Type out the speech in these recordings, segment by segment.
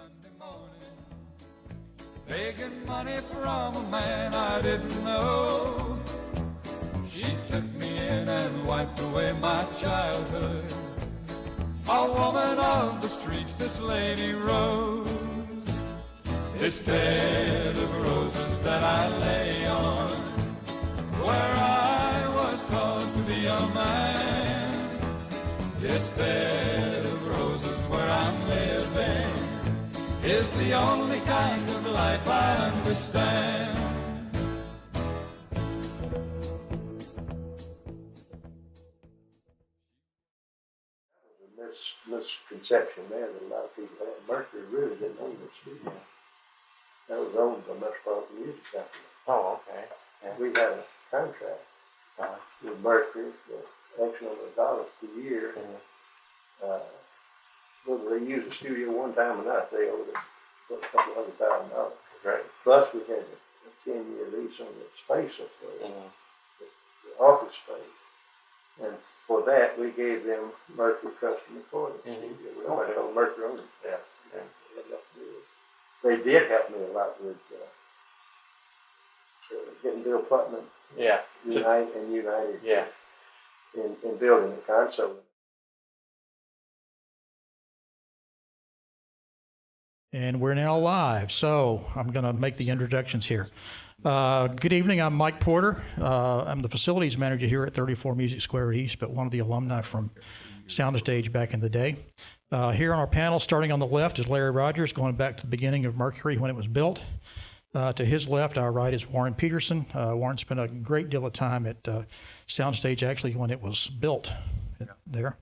Sunday morning, begging money from a man I didn't know. She took me in and wiped away my childhood. A woman of the streets, this lady Rose. This bed of roses that I lay on, where I was taught to be a man. This bed of roses where I'm living is the only kind of life I understand. Misconception there that a lot of people had. Mercury really didn't own the studio. That was owned by Metropolitan Music Company. Oh, okay. And we had a contract with Mercury for X number of dollars per year. Whether they used the studio one time or not, they owed us a couple $100,000. Right. Plus we had a 10-year lease on the space up there, the office space. And for that, we gave them Mercury Custom Recording Studio. We only told Mercury owned it. Yeah. They did help me a lot with getting Bill Putnam United in building the console. And we're now live, so I'm going to make the introductions here. Good evening, I'm Mike Porter. I'm the facilities manager here at 34 Music Square East, but one of the alumni from Soundstage back in the day. Here on our panel, starting on the left, is Larry Rogers, going back to the beginning of Mercury when it was built. To his left, our right, is Warren Peterson. Warren spent a great deal of time at Soundstage, actually, when it was built there.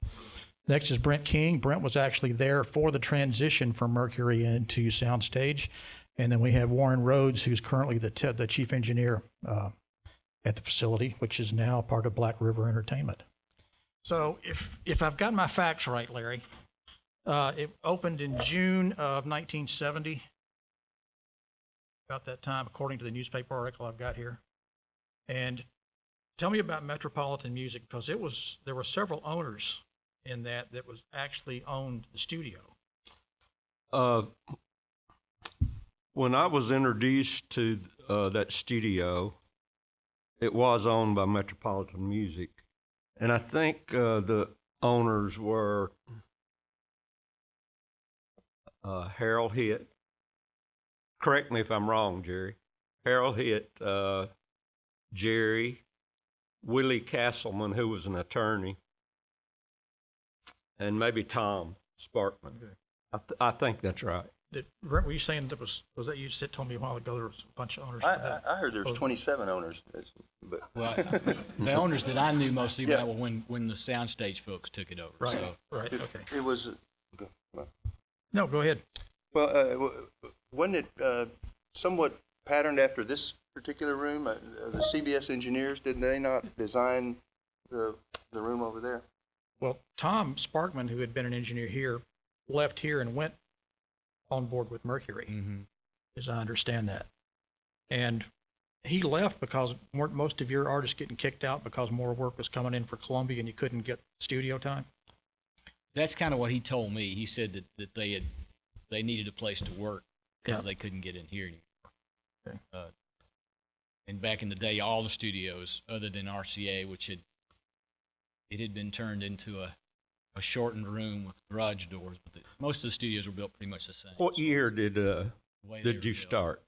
Next is Brent King. Brent was actually there for the transition from Mercury into Soundstage. And then we have Warren Rhoades, who's currently the chief engineer at the facility, which is now part of Black River Entertainment. So if I've got my facts right, Larry, it opened in June of 1970, about that time, according to the newspaper article I've got here. And tell me about Metropolitan Music, because there were several owners in that was actually owned the studio. When I was introduced to that studio, it was owned by Metropolitan Music. And I think the owners were Harold Hitt. Correct me if I'm wrong, Jerry. Harold Hitt, Jerry, Willie Castleman, who was an attorney, and maybe Tom Sparkman. Okay. I think that's right. Were you saying that was that you told me a while ago there was a bunch of owners? I heard there was 27 owners. But. Well, the owners that I knew mostly were when the Soundstage folks took it over. Right, so. right, okay. It was... No, go ahead. Well, wasn't it somewhat patterned after this particular room? The CBS engineers, did they not design the room over there? Well, Tom Sparkman, who had been an engineer here, left here and went on board with Mercury, as I understand that. And he left because weren't most of your artists getting kicked out because more work was coming in for Columbia and you couldn't get studio time? That's kind of what he told me. He said that they needed a place to work because they couldn't get in here anymore. Okay. And back in the day, all the studios, other than RCA, which it had been turned into a shortened room with garage doors, but most of the studios were built pretty much the same. What year did you start?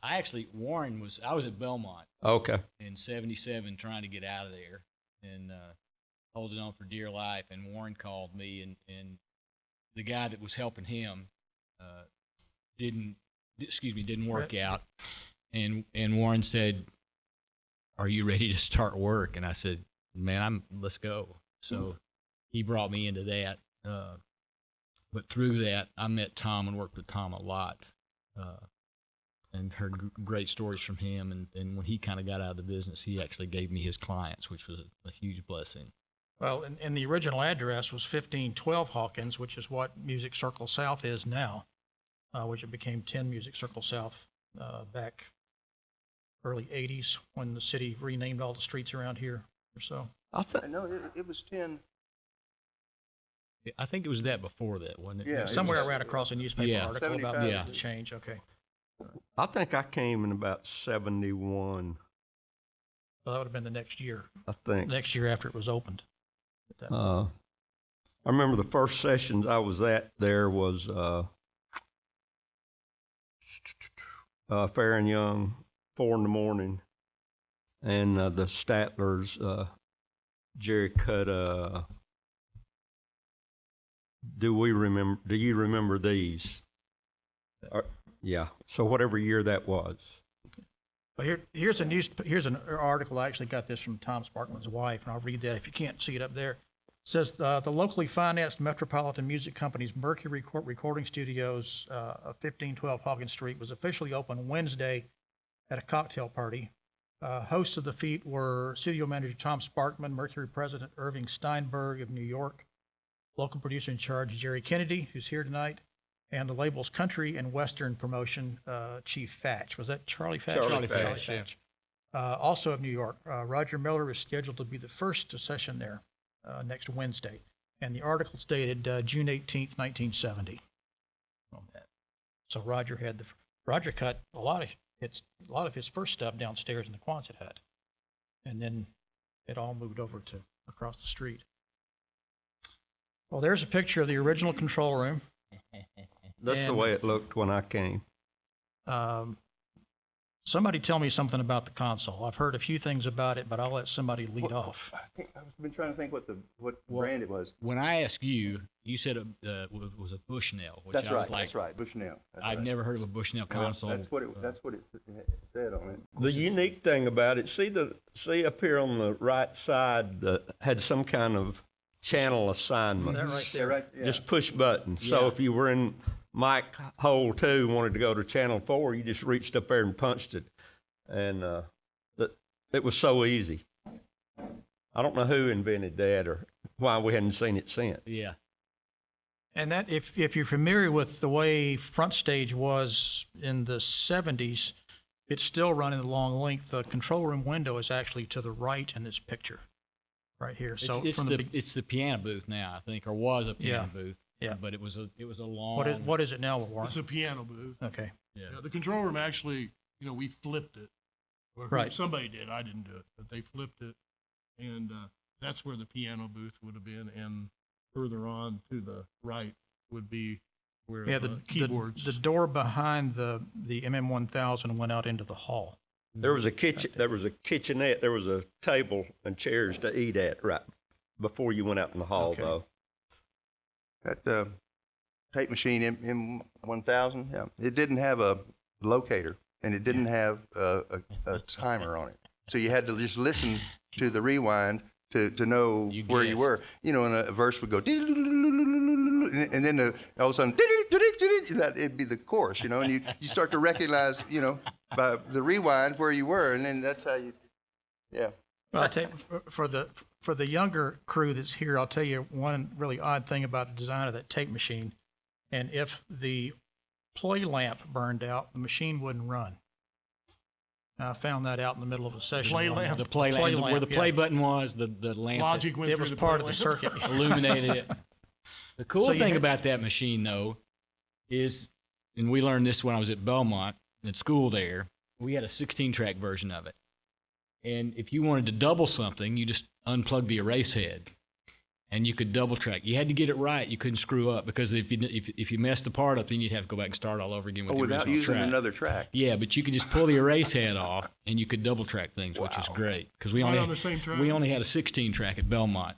I was at Belmont. Okay. In 77, trying to get out of there and holding on for dear life. And Warren called me, and the guy that was helping him didn't work out. And Warren said, "Are you ready to start work?" And I said, "Man, let's go." So he brought me into that. But through that, I met Tom and worked with Tom a lot, and heard great stories from him. And when he kind of got out of the business, he actually gave me his clients, which was a huge blessing. Well, and the original address was 1512 Hawkins, which is what Music Circle South is now, which it became 10 Music Circle South back early 80s when the city renamed all the streets around here or so. No, it was 10. I think it was that before that, wasn't it? Yeah, Somewhere I ran across a newspaper Yeah. article about 75. the change. Okay. I think I came in about 71, Well, that would have been the next year. I think. Next year after it was opened. I remember the first sessions I was at there was Fair and Young, 4 in the morning, and the Statlers, Jerry cut. Do you remember these? Yeah. So whatever year that was. Well, here's an article. I actually got this from Tom Sparkman's wife, and I'll read that if you can't see it up there. It says the locally financed Metropolitan Music Company's Mercury Recording Studios, 1512 Hawkins Street, was officially opened Wednesday at a cocktail party. Hosts of the feat were studio manager Tom Sparkman, Mercury president Irving Steinberg of New York, local producer in charge Jerry Kennedy, who's here tonight, and the label's country and western promotion chief Fatch. Was that Charlie Fatch? Charlie Fatch, yeah. Also of New York. Roger Miller is scheduled to be the first session there next Wednesday, and the article's dated June 18th, 1970. On that. So Roger cut a lot of his first stuff downstairs in the Quonset hut, and then it all moved over to across the street. Well, there's a picture of the original control room. That's the way it looked when I came. Somebody tell me something about the console. I've heard a few things about it, but I'll let somebody lead off. I've been trying to think what brand it was. When I asked you, you said it was a Bushnell, which That's I was right. like, That's right. Bushnell. That's I've right. never heard of a Bushnell console. That's what it said on it. The unique thing about it, see up here on the right side, had some kind of channel assignment. That right Yeah, there. right. Yeah. Just push buttons. So Yeah. if you were in mic hole 2 and wanted to go to channel 4, you just reached up there and punched it. And it was so easy. I don't know who invented that or why we hadn't seen it since. Yeah. And that, if you're familiar with the way Front Stage was in the 70s, it's still running the long length. The control room window is actually to the right in this picture, right here. So It's the piano booth now, I think, or was a piano booth. Yeah. But it was a long. what is it now, Warren? It's a piano booth. Okay. Yeah. Yeah, the control room actually, we flipped it. Or Right. Somebody did. I didn't do it, but they flipped it, and that's where the piano booth would have been. And further on to the right would be where Yeah, the keyboards. the door behind the MM1000 went out into the hall. There was a kitchen. There was a kitchenette. There was a table and chairs to eat at right before you went out in the hall, Okay. though. That tape machine M1000, yeah, it didn't have a locator and it didn't have a timer on it. So you had to just listen to the rewind to know You where you guessed. were. And a verse would go, and then all of a sudden, it'd be the chorus, and you start to recognize, by the rewind where you were, and then that's how you, yeah. Well, I'll tell you, for the younger crew that's here, I'll tell you one really odd thing about the design of that tape machine. And if the play lamp burned out, the machine wouldn't run. I found that out in the middle of a session. Play lamp? The play lamp, where the play yeah. button was, the lamp. Logic went It through was the part of play the lamp. circuit. Illuminated it. The cool So you thing had- about that machine, though, is, and we learned this when I was at Belmont, at school there, we had a 16-track version of it. And if you wanted to double something, you just unplugged the erase head, and you could double track. You had to get it right. You couldn't screw up, because if you messed the part up, then you'd have to go back and start all over again with the Without original using track. another track. Yeah, but you could just pull the erase head off, and you could double track things, which is great. Because we Right only on the same track? we only had a 16-track at Belmont.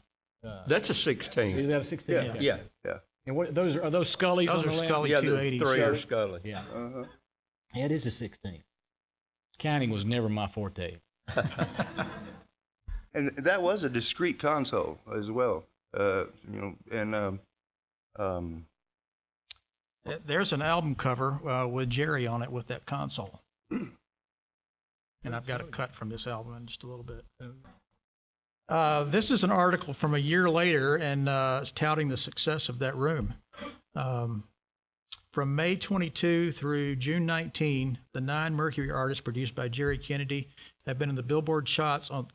That's a 16. Is that a 16? Yeah. Yeah. Yeah. And what are those Scullies Those on are the left? Scully Yeah, the 280s. 3 are Scully. Yeah. Uh-huh. Yeah, it is a 16. Counting was never my forte. And that was a discrete console as well, There's an album cover with Jerry on it with that console. And I've got a cut from this album in just a little bit. This is an article from a year later, and it's touting the success of that room. From May 22 through June 19, the 9 Mercury artists produced by Jerry Kennedy have been in the Billboard charts on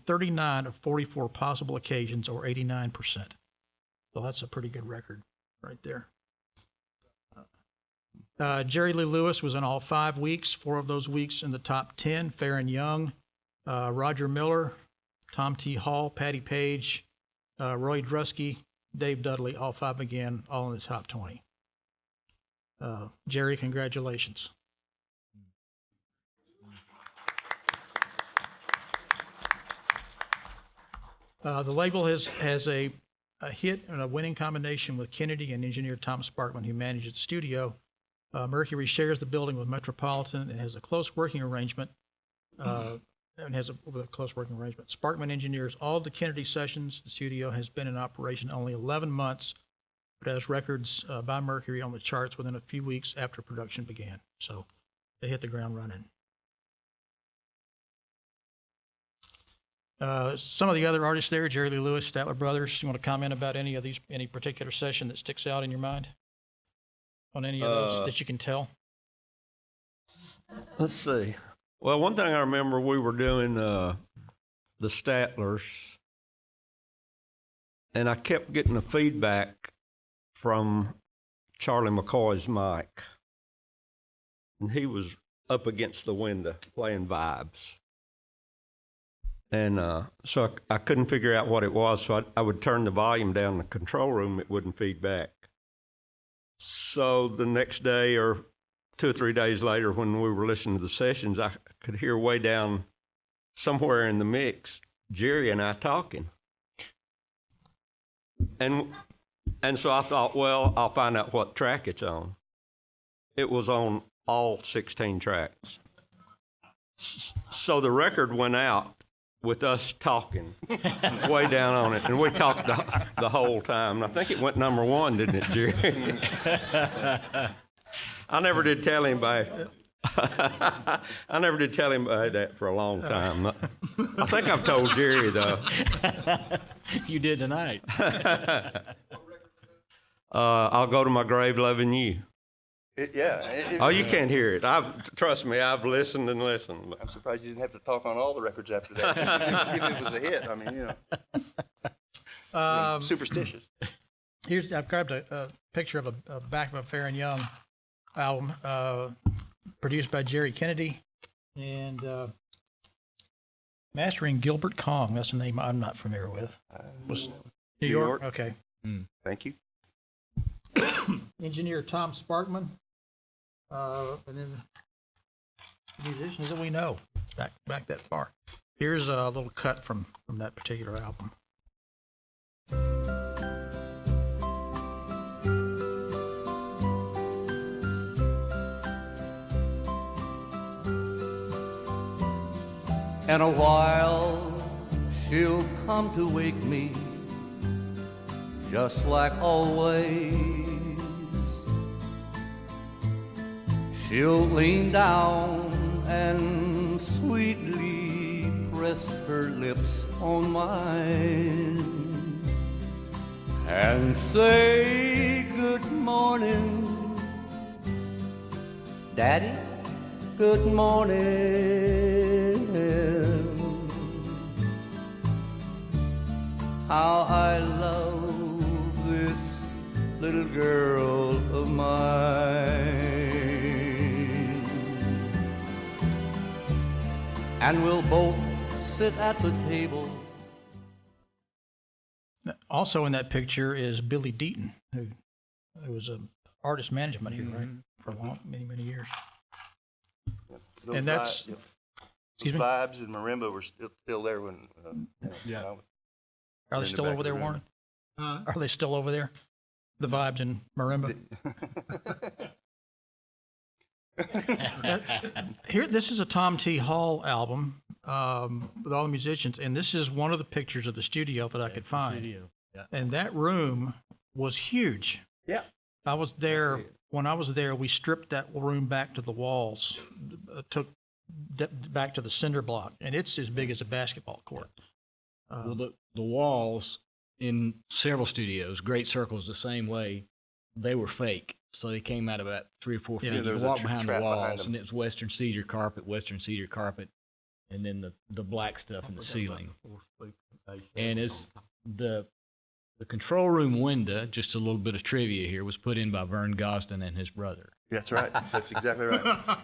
39 of 44 possible occasions, or 89%. So that's a pretty good record right there. Jerry Lee Lewis was in all 5 weeks, 4 of those weeks in the top 10. Farron Young, Roger Miller, Tom T. Hall, Patty Page, Roy Drusky, Dave Dudley, all 5 again, all in the top 20. Jerry, congratulations. The label has a hit and a winning combination with Kennedy and engineer Tom Sparkman, who manages the studio. Mercury shares the building with Metropolitan and has a close working arrangement. Sparkman engineers all the Kennedy sessions. The studio has been in operation only 11 months, but has records by Mercury on the charts within a few weeks after production began. So they hit the ground running. Some of the other artists there, Jerry Lee Lewis, Statler Brothers. You want to comment about any particular session that sticks out in your mind? On any of those that you can tell? Let's see. Well, one thing I remember, we were doing the Statlers, and I kept getting the feedback from Charlie McCoy's mic. And he was up against the window playing vibes. And so I couldn't figure out what it was, so I would turn the volume down in the control room. It wouldn't feed back. So the next day or 2 or 3 days later, when we were listening to the sessions, I could hear way down somewhere in the mix, Jerry and I talking. And so I thought, well, I'll find out what track it's on. It was on all 16 tracks. So the record went out with us talking way down on it, and we talked the whole time. And I think it went #1, didn't it, Jerry? I never did tell anybody. I never did tell anybody that for a long time. I think I've told Jerry, though. You did tonight. I'll go to my grave loving you. Yeah. You can't hear it. Trust me, I've listened and listened. I'm surprised you didn't have to talk on all the records after that. If it was a hit, I mean, superstitious. I've grabbed a picture of a back of a Farron Young album produced by Jerry Kennedy and mastering Gilbert Kong. That's a name I'm not familiar with. Was New York? Okay. Thank you. Engineer Tom Sparkman, and then musicians that we know back that far. Here's a little cut from that particular album. In a while, she'll come to wake me, just like always. She'll lean down and sweetly press her lips on mine and say, good morning, Daddy, good morning. How I love this little girl of mine. And we'll both sit at the table. Also in that picture is Billy Deaton, who was an artist management here, right, for many years. Those And that's, excuse me? Vibes and marimba were still there when. Are they still over there, Warren? Are they still over there? The vibes and marimba. Here, this is a Tom T. Hall album with all the musicians, and this is one of the pictures of the studio that I could find. Yeah. And that room was huge. Yeah. I was there. When I was there, we stripped that room back to the walls, took back to the cinder block, and it's as big as a basketball court. Well, the walls in several studios, Great Circle's the same way, they were fake. So they came out about 3 or 4 feet. Yeah, You walk behind the walls, and it was Western cedar carpet, and then the black stuff in the ceiling. And it's The control room window, just a little bit of trivia here, was put in by Vern Gosden and his brother. That's right. That's exactly right.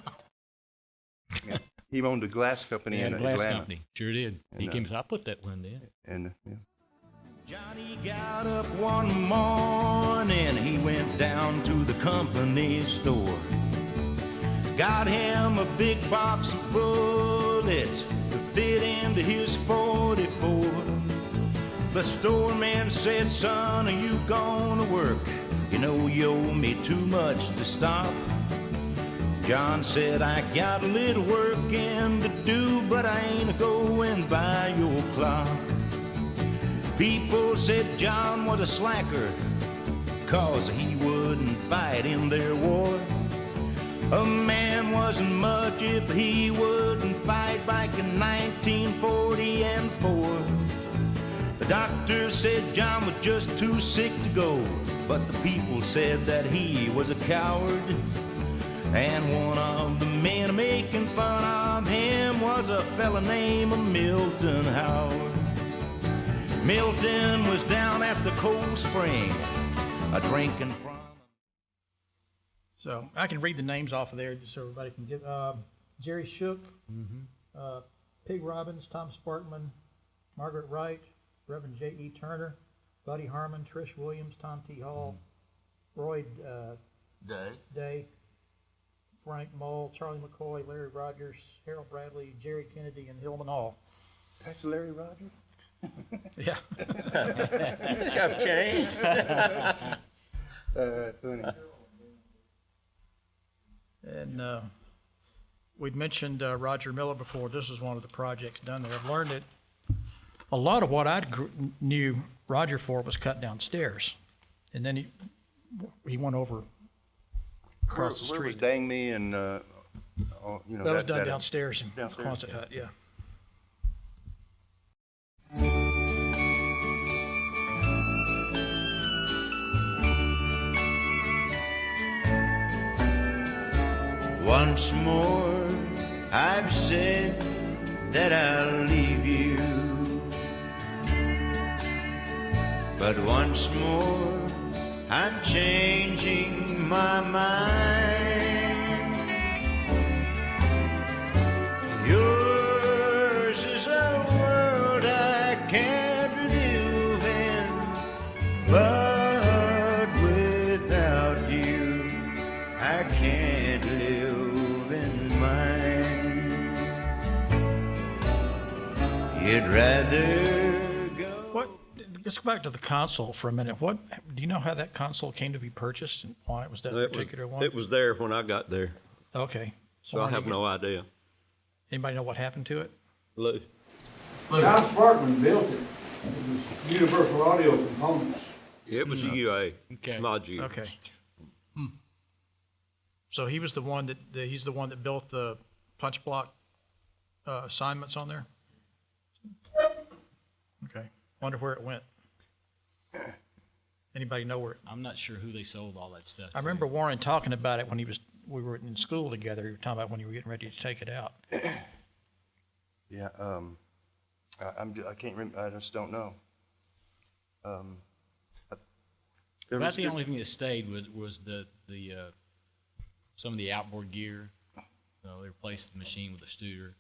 Yeah. He owned a glass company in glass Atlanta. company, sure did. He came and said, I put that window in. And yeah. Johnny got up one morning, he went down to the company store. Got him a big box of bullets to fit into his 44. The storeman said, son, are you gonna work? You know you owe me too much to stop. John said, I got a little working to do, but I ain't going by your clock. People said John was a slacker, 'cause he wouldn't fight in their war. A man wasn't much if he wouldn't fight back in 1944. The doctor said John was just too sick to go, but the people said that he was a coward. And one of the men making fun of him was a fella named Milton Howard. Milton was down at the cold spring, a-drinking from... So I can read the names off of there just so everybody can get, Jerry Shook, Pig Robbins, Tom Sparkman, Margaret Wright, Reverend J.E. Turner, Buddy Harmon, Trish Williams, Tom T. Hall, Roy Day, Frank Mull, Charlie McCoy, Larry Rogers, Harold Bradley, Jerry Kennedy, and Hillman Hall. That's Larry Rogers? Yeah. I've changed. Funny. And we'd mentioned Roger Miller before. This is one of the projects done there. I've learned that a lot of what I knew Roger for was cut downstairs. And then he went over across the Where was street. Dang Me and, you know, That was done downstairs in downstairs, Quonset yeah. Hut, yeah. Once more, I've said that I'll leave you. But once more, I'm changing my mind. Yours is a world I can't live in, but without you, I can't live in mine. You'd rather go. What? Let's go back to the console for a minute. What do you know how that console came to be purchased and why it was that particular one? It was there when I got there, Okay. so I have no idea. Anybody know what happened to it? Lou. John Sparkman built it. It was Universal Audio Components. It was a UA, Okay. Mod U. Okay. So he was the one that he's the one that built the punch block assignments on there. Okay. Wonder where it went. Anybody know where? I'm not sure who they sold all that stuff I to. remember Warren talking about it when we were in school together. We were talking about when you were getting ready to take it out. Yeah, I can't remember, I just don't know. There About was the good- only thing that stayed was the some of the outboard gear. They replaced the machine with a Studer.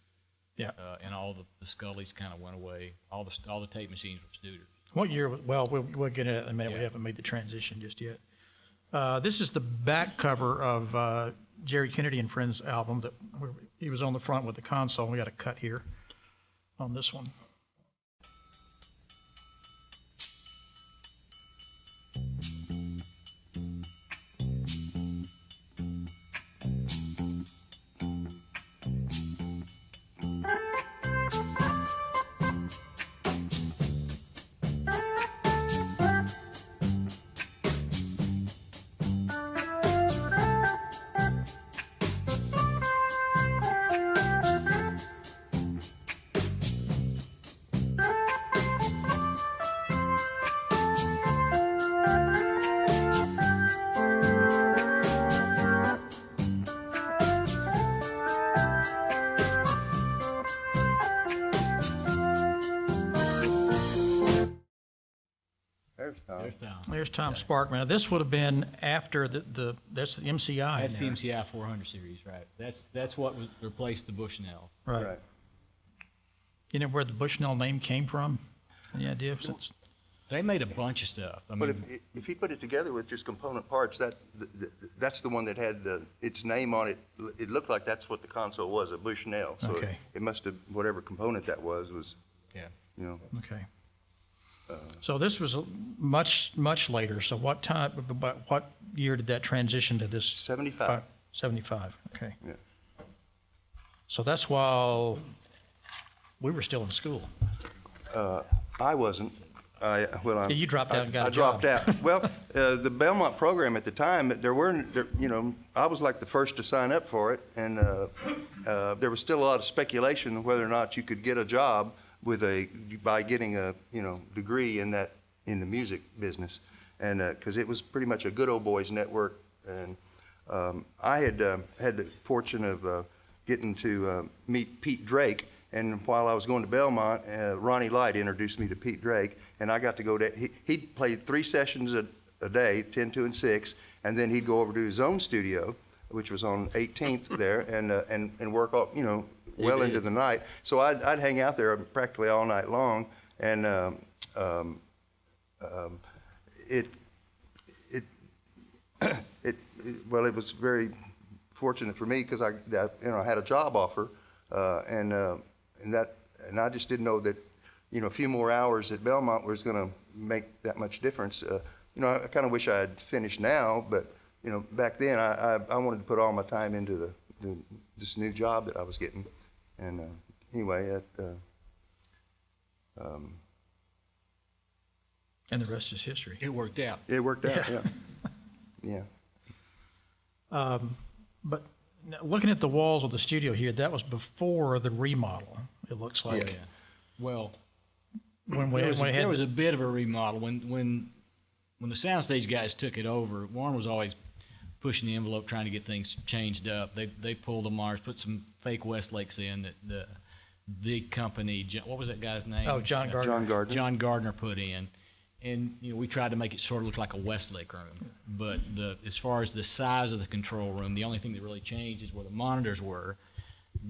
Yeah. And all the Scullies kind of went away. All the tape machines were Studers. What year? Well, we'll get into it in a minute. We Yeah. haven't made the transition just yet. This is the back cover of Jerry Kennedy and Friends album. He was on the front with the console. We got a cut here on this one. Tom. There's Tom Sparkman. Now, this would have been after that's the MCI. That's in the there. MCI 400 series, right? That's what replaced the Bushnell. Right. You know where the Bushnell name came from? Any idea? Since They made a bunch of stuff. I But mean, if he put it together with just component parts, that's the one that had its name on it. It looked like that's what the console was, a Bushnell. So Okay. it must have, whatever component that was, yeah. you know. okay. So this was much later. So what time? What year did that transition to this? 75. 75. Okay. Yeah. So that's while we were still in school. I wasn't. Yeah, you dropped out and got a I dropped job. out. Well, the Belmont program at the time, you know, I was like the first to sign up for it, and there was still a lot of speculation of whether or not you could get a job by getting a, you know, degree in the music business, and because it was pretty much a good old boys network, and I had the fortune of getting to meet Pete Drake. And while I was going to Belmont, Ronnie Light introduced me to Pete Drake, and I got to go to, he played 3 sessions a day, 10, 2, and 6, and then he'd go over to his own studio, which was on 18th there, and work all, you know, well into the night. So I'd hang out there practically all night long, and it was very fortunate for me because I had a job offer, and I just didn't know that, you know, a few more hours at Belmont was going to make that much difference. You know, I kind of wish I had finished now, but, you know, back then I wanted to put all my time into this new job that I was getting. And anyway, And the rest is history. It worked out. it worked out, yeah. But now, looking at the walls of the studio here, that was before the remodel. It looks like. Yeah. Well, When we there had was a bit of a remodel when the soundstage guys took it over. Warren was always pushing the envelope, trying to get things changed up. They pulled the Mars, put some fake Westlakes in that the big company. What was that guy's name? John Gardner. John Gardner. John Gardner put in, and you know we tried to make it sort of look like a Westlake room. But as far as the size of the control room, the only thing that really changed is where the monitors were.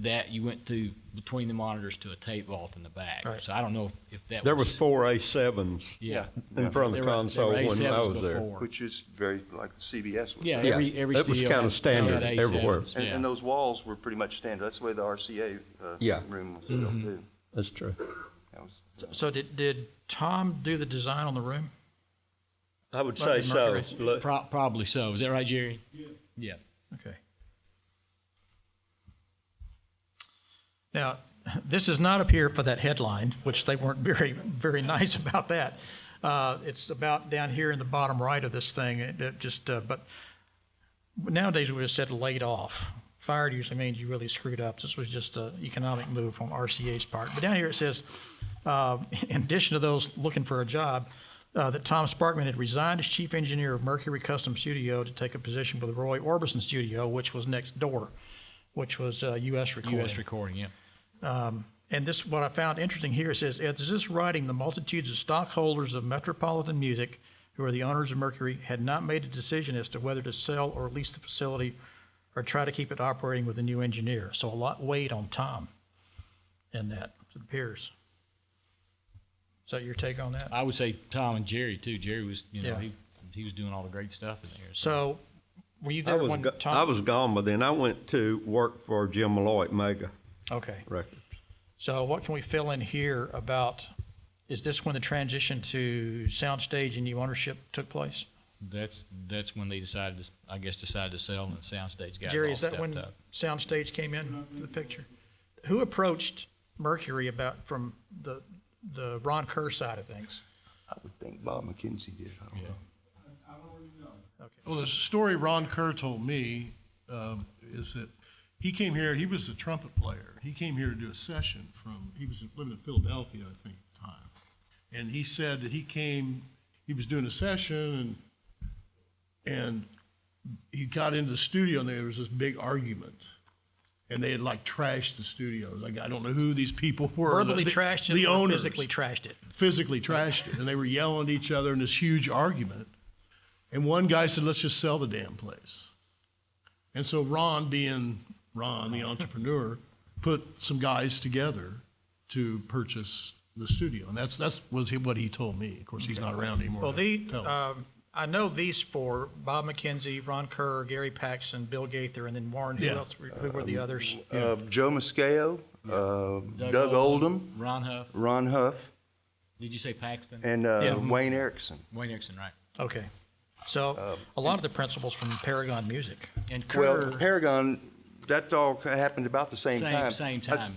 That you went through between the monitors to a tape vault in the back. Right. So I don't know if that There was was 4 A7s yeah. in front of the There were console when I A7s was there. before. Which is very like CBS was. Yeah, done. every it was studio kinda had standard A7s, everywhere. yeah. And those walls were pretty much standard. That's the way the RCA room was built too. That's true. That was, So did Tom do the design on the room? I would Like say the so. Mercury? Look, Probably so. Is that right, Jerry? Yeah. Okay. Now, this is not up here for that headline, which they weren't very nice about that. It's about down here in the bottom right of this thing. But nowadays we would have said laid off. Fired usually means you really screwed up. This was just an economic move from RCA's part. But down here it says, in addition to those looking for a job, that Tom Sparkman had resigned as chief engineer of Mercury Custom Studio to take a position with Roy Orbison Studio, which was next door, which was U.S. Recording. U.S. Recording, yeah. And this, what I found interesting here, it says, at this writing, the multitudes of stockholders of Metropolitan Music, who are the owners of Mercury, had not made a decision as to whether to sell or lease the facility or try to keep it operating with a new engineer. So a lot weighed on Tom in that, it appears. Is that your take on that? I would say Tom and Jerry too. Jerry was, you know, Yeah. he was doing all the great stuff in there. So were you I there was, when Tom? I was gone by then. I went to work for Jim Malloy at Mega Okay. Records. So what can we fill in here about, is this when the transition to soundstage and new ownership took place? That's when they decided to sell, and the soundstage guys Jerry, all is that stepped when up. soundstage came in the picture? Who approached Mercury from the Ron Kerr side of things? I would think Bob McKenzie did. I don't know. Well, the story Ron Kerr told me is that he came here, he was a trumpet player. He came here to do a session he was living in Philadelphia, I think, at the time. And he said that he was doing a session and he got into the studio and there was this big argument. and they had like trashed the studio. Like, I don't know who these people were. Verbally trashed it the or owners physically trashed it? physically trashed it, and they were yelling at each other in this huge argument. And one guy said, "Let's just sell the damn place." And so Ron, being Ron, the entrepreneur, put some guys together to purchase the studio, and that's was what he told me. Of course, he's not around anymore. Well, to tell. I know these four: Bob McKenzie, Ron Kerr, Gary Paxton, Bill Gaither, and then Warren. Who Yeah. else? Who were the others? Joe Mascao, Doug Oldham, Ron Huff. Huff, Did you say Paxton? and Wayne Erickson. Wayne Erickson, right? Okay. So a lot of the principals from Paragon Music. And Kerr. Well, Paragon, that all happened about the same time. Same time.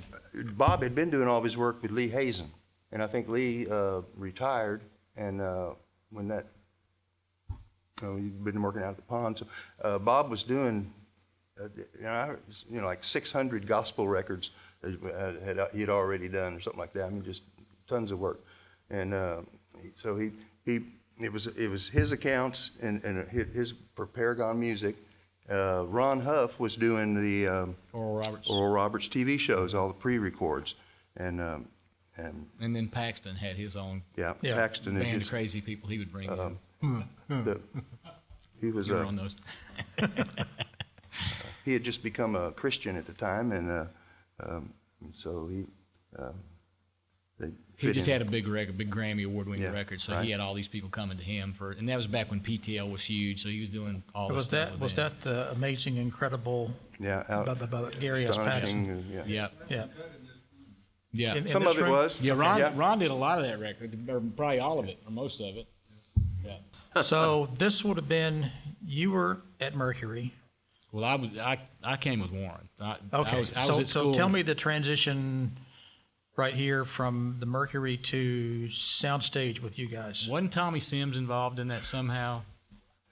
Bob had been doing all of his work with Lee Hazen, and I think Lee retired, and when that, he'd been working out at the pond, so Bob was doing, like 600 gospel records he'd already done or something like that. I mean, just tons of work, and so it was his accounts and his for Paragon Music. Ron Huff was doing the Oral Roberts TV shows, all the pre-records, and then Paxton had his own Paxton band of crazy people he would bring in. He was You were on those. he had just become a Christian at the time, and so He just had a big record, big Grammy award-winning Yeah, record, so right. he had all these people coming to him and that was back when PTL was huge, so he was doing all this stuff with Was them. that the amazing, incredible Gary S. Paxton? astonishing, Yeah. Yeah. Yeah. In Some this of it room? was. Yeah, Ron did a lot of that record, or probably all of it, or most of it. Yeah. So this would have been, you were at Mercury. Well, I came with Warren. I Okay, was at so school. tell me the transition right here from the Mercury to Soundstage with you guys. Wasn't Tommy Sims involved in that somehow?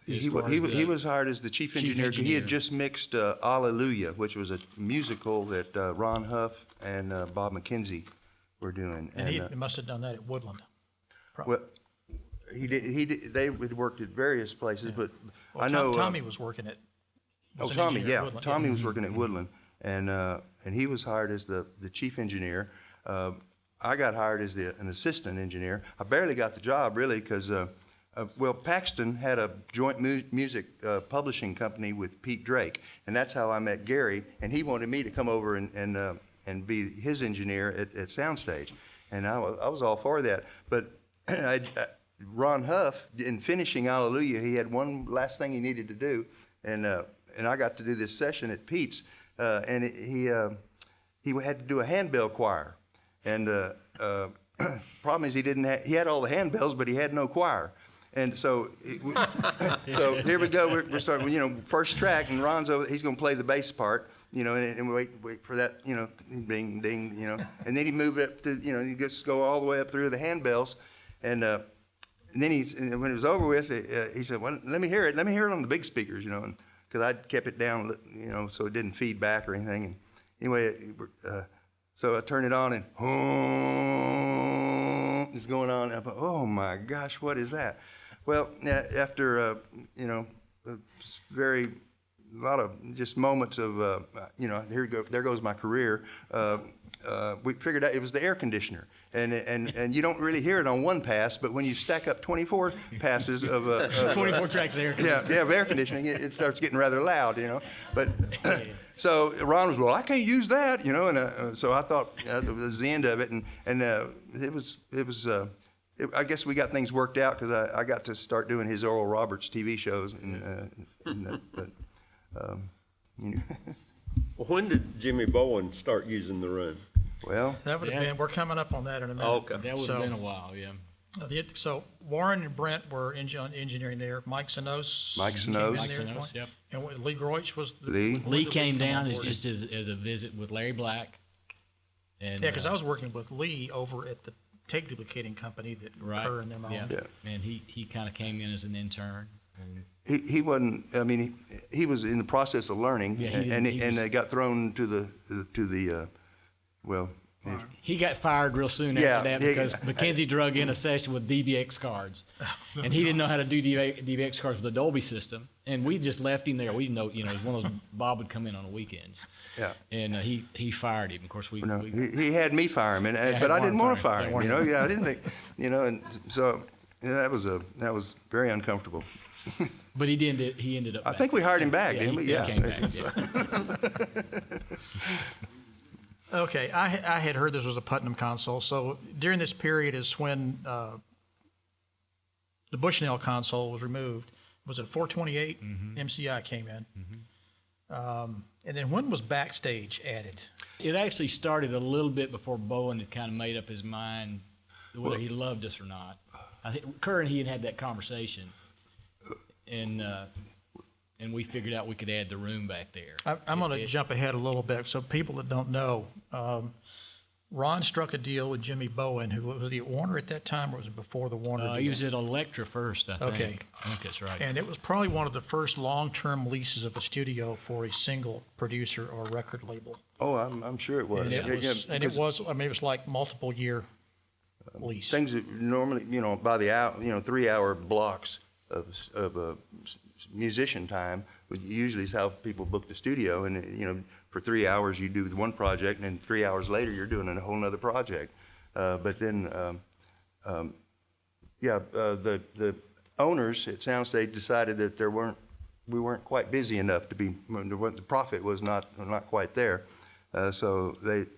He was hired as the chief engineer. He had just mixed Alleluia, which was a musical that Ron Huff and Bob McKenzie were doing. And he must have done that at Woodland. Well, he did. They had worked at various places, but Well, I know Tommy was working at. was an Tommy, engineer at yeah, Woodland. Tommy was working at Woodland, and he was hired as the chief engineer. I got hired as an assistant engineer. I barely got the job really because, Paxton had a joint music publishing company with Pete Drake, and that's how I met Gary. And he wanted me to come over and be his engineer at Soundstage, and I was all for that. But Ron Huff, in finishing Alleluia, he had one last thing he needed to do, and I got to do this session at Pete's, and he had to do a handbell choir. And problem is he had all the handbells, but he had no choir. And so here we go. We're starting, first track, and Ron's over. He's going to play the bass part, and we wait for that, ding, ding, and then he moved up to, he just go all the way up through the handbells, and then when it was over with, he said, "Well, let me hear it. Let me hear it on the big speakers, because I'd kept it down, so it didn't feed back or anything." And anyway. So I turned it on and it's going on. I thought, oh my gosh, what is that? Well, after a lot of just moments of there goes my career. We figured out it was the air conditioner, and you don't really hear it on one pass, but when you stack up 24 passes of 24 tracks of air conditioning. of air conditioning, it starts getting rather loud, But so Ron was, well, I can't use that, and so I thought it was the end of it, and it was. I guess we got things worked out because I got to start doing his Oral Roberts TV shows, Well, when did Jimmy Bowen start using the room? Well, That would have been. We're coming up on that in a minute. Okay. That would have been a while, yeah. So Warren and Brent were engineering there. Mike Sanos. Mike came Sanos. in Mike there at Sanos, point. yep. And Lee Groich was the. Lee. when Lee did came come down on as board? just as a visit with Larry Black. And, Yeah, because I was working with Lee over at the tape duplicating company that right. Kerr and them owned. Yeah. And he kind of came in as an intern. And He wasn't. I mean, he was in the process of learning, Yeah, and they got thrown to the. Well, He got fired real soon Yeah, after that because Mackenzie drug in a session with DBX cards, and he didn't know how to do DBX cards with the Dolby system, and we just left him there. We didn't know, one of those Bob would come in on the weekends, and he fired him. Of course, he had me fire him, but I didn't want to fire him. I didn't think, and so that was very uncomfortable. But he ended up. I think we hired him back, didn't we? He came back. Okay, I had heard this was a Putnam console. So during this period is when the Bushnell console was removed. Was it 428? MCI came in. And then when was Backstage added? It actually started a little bit before Bowen had kind of made up his mind whether he loved us or not. I think Kerr and he had that conversation, and we figured out we could add the room back there. I'm going to jump ahead a little bit. So people that don't know, Ron struck a deal with Jimmy Bowen, who was he at Warner at that time, or was it before the Warner deal? He was at Elektra first, I think. Okay. I think that's right. And it was probably one of the first long-term leases of a studio for a single producer or record label. Oh, I'm sure it was. And it was, it was like multiple year lease. Things that normally, by the hour, 3-hour blocks of musician time, usually is how people book the studio. And, for 3 hours you do one project, and then 3 hours later you're doing a whole nother project. But then, the owners at Soundstage decided that we weren't quite busy enough to be, the profit was not quite there. So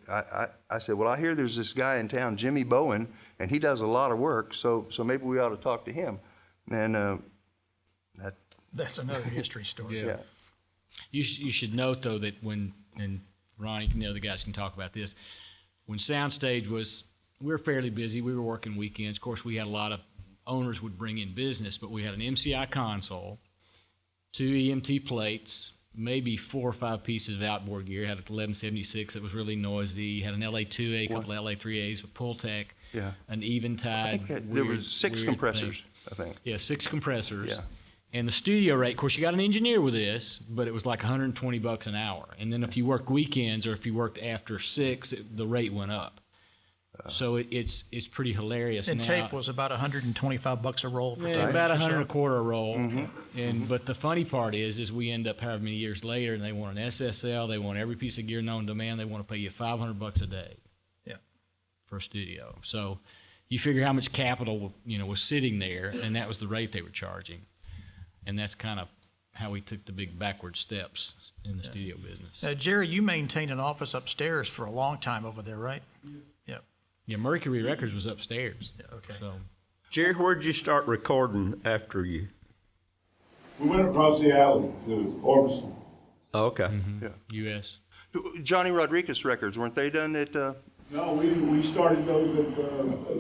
I said, well, I hear there's this guy in town, Jimmy Bowen, and he does a lot of work, so maybe we ought to talk to him. And that's another history story. Yeah. You should note, though, that and Ronnie and the other guys can talk about this, when Soundstage we were fairly busy. We were working weekends. Of course, we had a lot of owners would bring in business, but we had an MCI console, 2 EMT plates, maybe 4 or 5 pieces of outboard gear. Had an 1176 that was really noisy. Had an LA2A, a couple of LA3As with Pultec, an Eventide. I think there were 6 compressors, I think. Yeah, 6 compressors. Yeah. And the studio rate, of course, you got an engineer with this, but it was like $120 an hour. And then if you worked weekends or if you worked after 6, the rate went up. So it's pretty hilarious. And now, tape was about $125 a roll for tape. About $100 a quarter a roll. But the funny part is we end up however many years later, and they want an SSL, they want every piece of gear known to man, they want to pay you $500 a day. Yeah. For a studio. So you figure how much capital was sitting there, and that was the rate they were charging. And that's kind of how we took the big backward steps in the studio business. Jerry, you maintained an office upstairs for a long time over there, right? Yeah, Mercury Records was upstairs. Yeah, okay. So, Jerry, where did you start recording after you? We went across the alley to Orbison. Oh, okay. U.S. Johnny Rodriguez records, weren't they done at? No, we started those at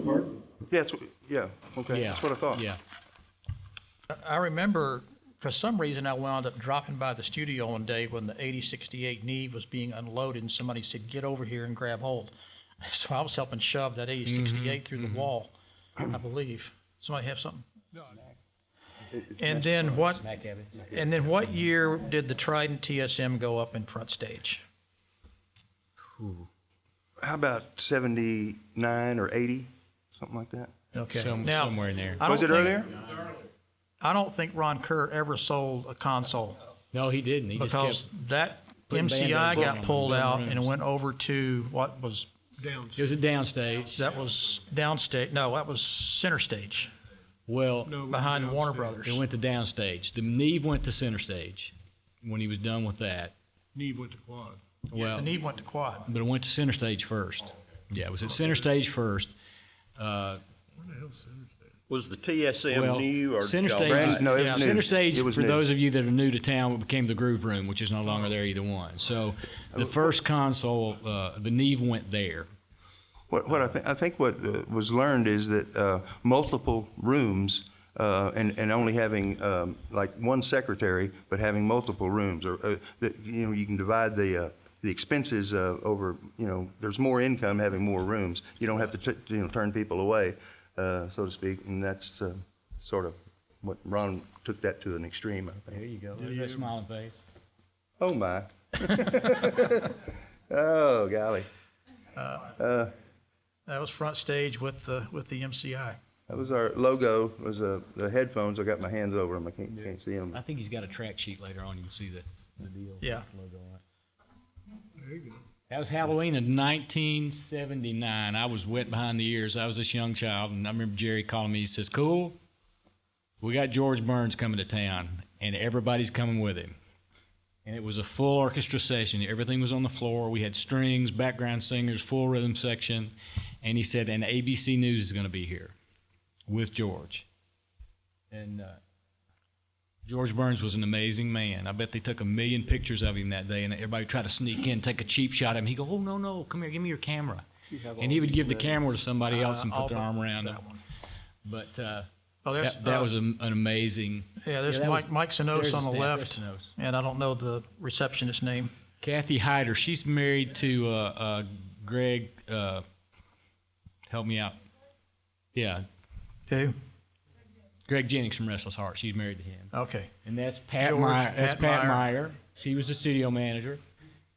Mercury. Okay. Yeah. That's what I thought. Yeah. I remember, for some reason, I wound up dropping by the studio one day when the 8068 Neve was being unloaded, and somebody said, "Get over here and grab hold." So I was helping shove that 8068 through the wall, I believe. Somebody have something? No, And then what? And then what year did the Trident TSM go up in front stage? How about 79 or 80, something like that? Okay, Somewhere in there. Was it earlier? I don't think Ron Kerr ever sold a console No, he didn't. He because just kept that putting MCI Band-Aids on got them, pulled building out rooms. and went over to what was It was a downstage. that was downstage. No, that was center stage Well, behind Warner Brothers. it went to downstage. The Neve went to center stage when he was done with that. Neve went to quad. Well, The Neve went to quad. but it went to center stage first. Yeah, it was at center stage first. Where the hell's Center Stage? Was the TSM Well, new or center y'all stage, buy Brand- it? no, it was new. center stage, It was for new. those of you that are new to town, it became the Groove Room, which is no longer there, either one. So the first console, the Neve went there. What I think what was learned is that multiple rooms and only having like one secretary, but having multiple rooms, or that you can divide the expenses over. There's more income having more rooms. You don't have to turn people away, so to speak, and that's sort of what Ron took that to an extreme, I think. There you go. There's that smiling face. Oh my! Oh golly! That was front stage with the MCI. That was our logo, was the headphones. I got my hands over them. I can't see them. I think he's got a track sheet later on. You can see the deal. Yeah. Logo on it. There you go. That was Halloween of 1979. I was wet behind the ears. I was this young child, and I remember Jerry calling me. He says, "Cool, we got George Burns coming to town, and everybody's coming with him." And it was a full orchestra session. Everything was on the floor. We had strings, background singers, full rhythm section. And he said, and ABC News is going to be here with George. And George Burns was an amazing man. I bet they took 1 million pictures of him that day, and everybody tried to sneak in, take a cheap shot of him. He'd go, "Oh, no, come here, give me your camera." And he would give the camera to somebody else and put their arm around him. But that was an amazing. Yeah, there's Mike Sinos on the left, and I don't know the receptionist's name. Kathy Hyder. She's married to Greg. Help me out. Yeah. Who? Greg Jennings from Restless Heart. She's married to him. Okay. And that's Pat Meyer. That's Pat Meyer. She was the studio manager.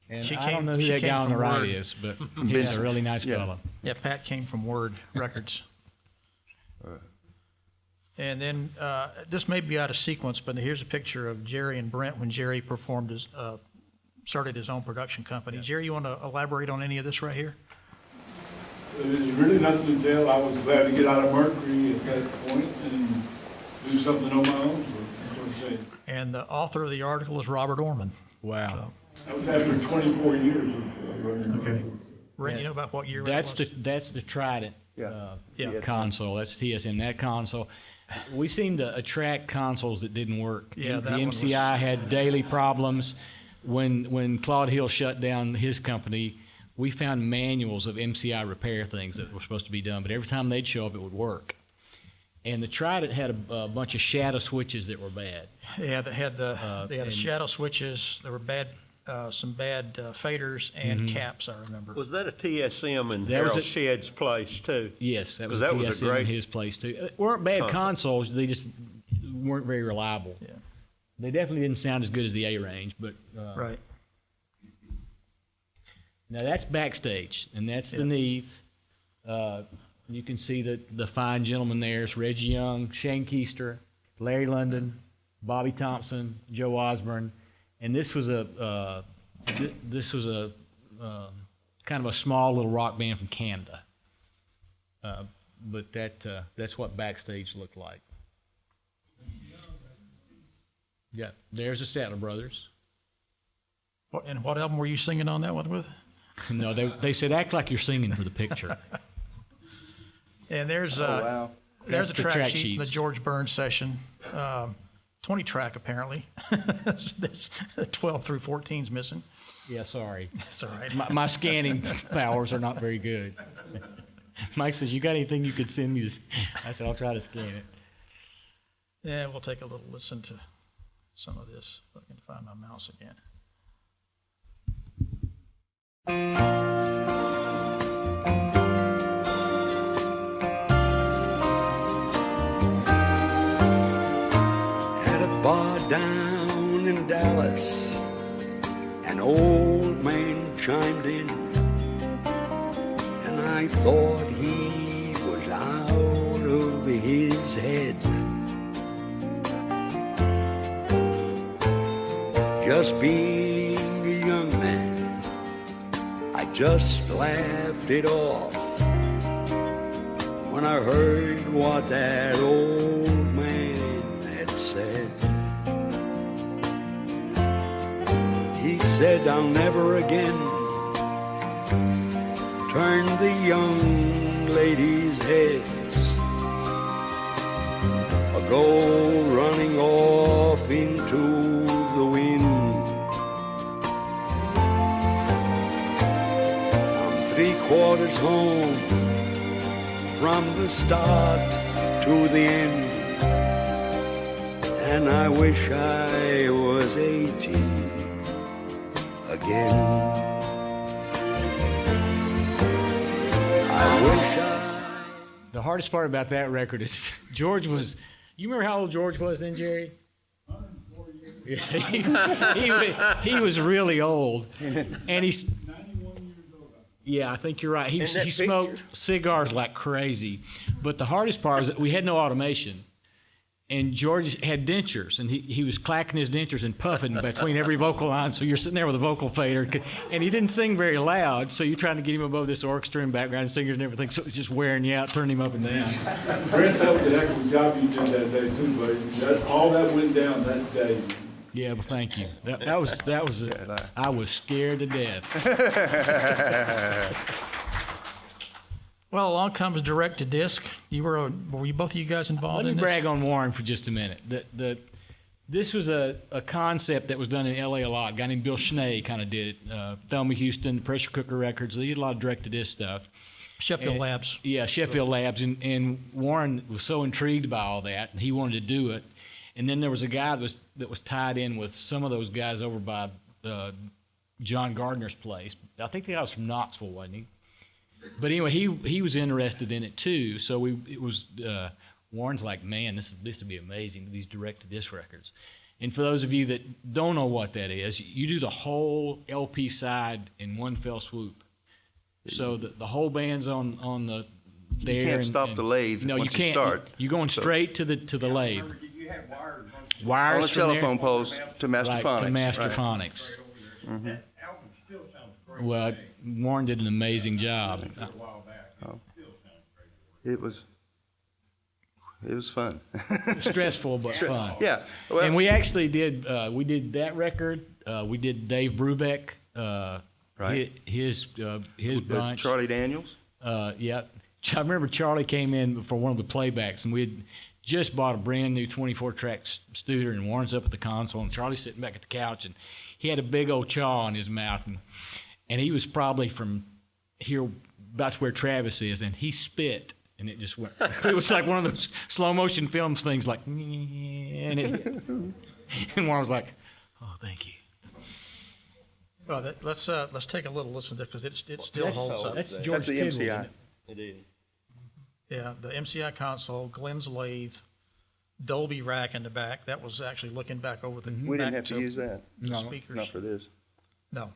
And I don't know who that guy on the right is, but he's a really nice fellow. Yeah, Pat came from Word Records. And then this may be out of sequence, but here's a picture of Jerry and Brent when Jerry started his own production company. Jerry, you want to elaborate on any of this right here? There's really nothing to tell. I was glad to get out of Mercury at that point and do something on my own. So that's what I'm saying. And the author of the article is Robert Orman. Wow. That was after 24 years of running. Okay. Brent, you know about what year that was? That's the Trident console. That's TSM, that console. We seemed to attract consoles that didn't work. Yeah, the MCI had daily problems. When Claude Hill shut down his company, we found manuals of MCI repair things that were supposed to be done, but every time they'd show up, it would work. And the Trident had a bunch of shadow switches that were bad. Yeah, they had the shadow switches. There were some bad faders and caps, I remember. Was that a TSM in Harold Shedd's place, too? Yes, that was a TSM in his place, too. It weren't bad consoles. They just weren't very reliable. Yeah. They definitely didn't sound as good as the A-Range, but... right. Now, that's backstage, and that's the Neve. You can see the fine gentlemen there. It's Reggie Young, Shane Keister, Larry London, Bobby Thompson, Joe Osborne. And this was a kind of a small little rock band from Canada. But that's what backstage looked like. Yeah, there's the Statler Brothers. And what album were you singing on that one with? No, they said act like you're singing for the picture. And there's there's a track sheet from the George Burns session. 20 track apparently. There's 12 through 14's missing. Yeah, sorry. That's all right. My scanning powers are not very good. Mike says, "You got anything you could send me?" I said, "I'll try to scan it." Yeah, we'll take a little listen to some of this. If I can find my mouse again. At a bar down in Dallas, an old man chimed in, and I thought he was out of his head. Just being a young man, I just laughed it off when I heard what that old man had said. He said, "I'll never again turn the young ladies' heads or go running off into the wind. I'm 3/4 home from the start to the end, and I wish I was 80 again. I wish I..." The hardest part about that record is George was. You remember how old George was then, Jerry? 104 he was really old, and he's 91 years old. Yeah, I think you're right. He In that smoked picture. cigars like crazy. But the hardest part was that we had no automation. And George had dentures, and he was clacking his dentures and puffing between every vocal line. So you're sitting there with a vocal fader, and he didn't sing very loud. So you're trying to get him above this orchestra and background singers and everything. So it was just wearing you out, turning him up and down. Brent, that was a heck of a job you did that day too, buddy. All that went down that day. Yeah, well, thank you. That was I was scared to death. Well, along comes direct to disc. Were you both of you guys involved Let in me this? brag on Warren for just a minute. This was a concept that was done in L.A. a lot. A guy named Bill Schneider kind of did it. Thelma Houston, Pressure Cooker Records. They did a lot of direct-to-disc stuff. Sheffield Labs. Yeah, Sheffield Labs. And Warren was so intrigued by all that, and he wanted to do it. And then there was a guy that was tied in with some of those guys over by John Gardner's place. I think the guy was from Knoxville, wasn't he? But anyway, he was interested in it too. So Warren's like, man, this would be amazing, these direct-to-disc records. And for those of you that don't know what that is, you do the whole LP side in one fell swoop. So the whole band's on the there. You can't stop the lathe no, once you can't. you start. You're going straight to the lathe. Wires On the from there, telephone poles to right, Masterphonics. to Masterphonics. Well, Warren did an amazing job. It was fun. Stressful but fun. Yeah. Well, And we actually did that record. We did Dave Brubeck, Right. his with bunch. Charlie Daniels. Yeah, I remember Charlie came in for one of the playbacks, and we had just bought a brand new 24-track Studer, and Warren's up at the console, and Charlie's sitting back at the couch, and he had a big old chaw in his mouth, and he was probably from here about to where Travis is, and he spit, and it just went. It was like one of those slow motion films things, like, and Warren was like, "Oh, thank you." Well, let's take a little listen to it because it still holds up. That's That's George the Tidwell, MCI. isn't it? Yeah, the MCI console, Glenn's lathe, Dolby rack in the back. That was actually looking back over the. We didn't back have to use that. the speakers. Not for this. No.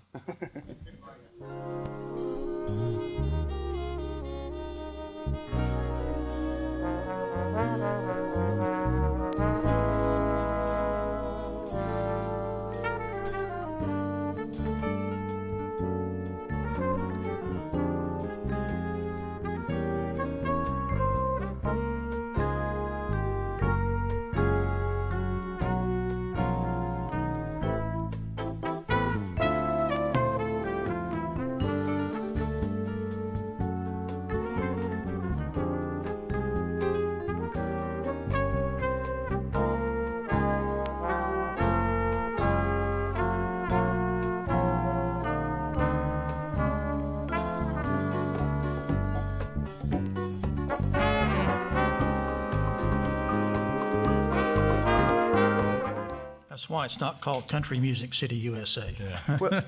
That's why it's not called Country Music City, USA. Well,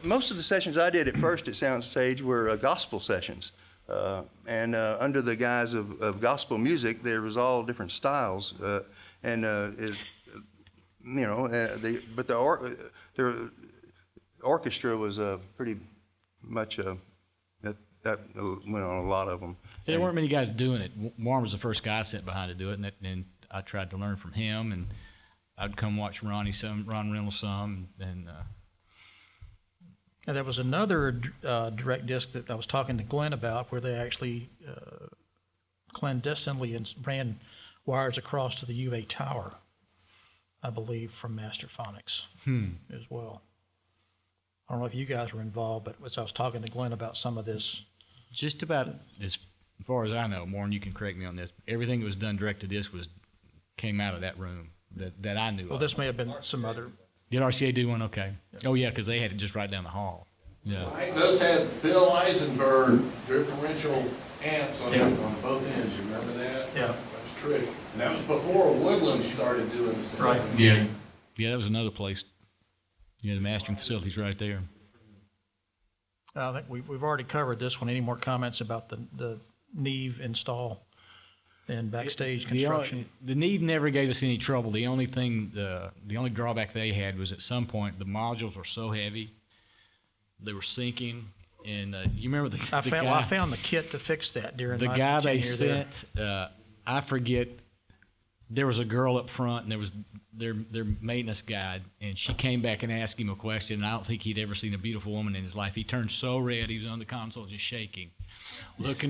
most of the sessions I did at first at Soundstage were gospel sessions. And under the guise of gospel music, there was all different styles. But the orchestra was pretty much, that went on a lot of them. There weren't many guys doing it. Warren was the first guy I sent behind to do it, and I tried to learn from him, and I'd come watch Ron Reynolds some, and And there was another direct disc that I was talking to Glenn about where they actually clandestinely ran wires across to the UA Tower, I believe, from Masterphonics as well. I don't know if you guys were involved, but as I was talking to Glenn about some of this. just about as far as I know, Warren, you can correct me on this, everything that was done direct to disc came out of that room that I knew Well, of. this may have been some other. Did RCA do one? Okay. Oh, yeah, because they had it just right down the hall. Yeah. Those had Bill Eisenberg differential amps on both ends. You remember that? Yeah. That's trick. And that was before Woodland started doing this thing. Right. Yeah. Yeah, that was another place. Yeah, the mastering facility's right there. I think we've already covered this one. Any more comments about the Neve install and backstage construction? The Neve never gave us any trouble. The only thing, the only drawback they had was at some point the modules were so heavy, they were sinking, you remember the I guy? found the kit to fix that during The my guy they tenure there. sent, I forget, there was a girl up front, and there was their maintenance guy, and she came back and asked him a question, and I don't think he'd ever seen a beautiful woman in his life. He turned so red, he was on the console just shaking. Look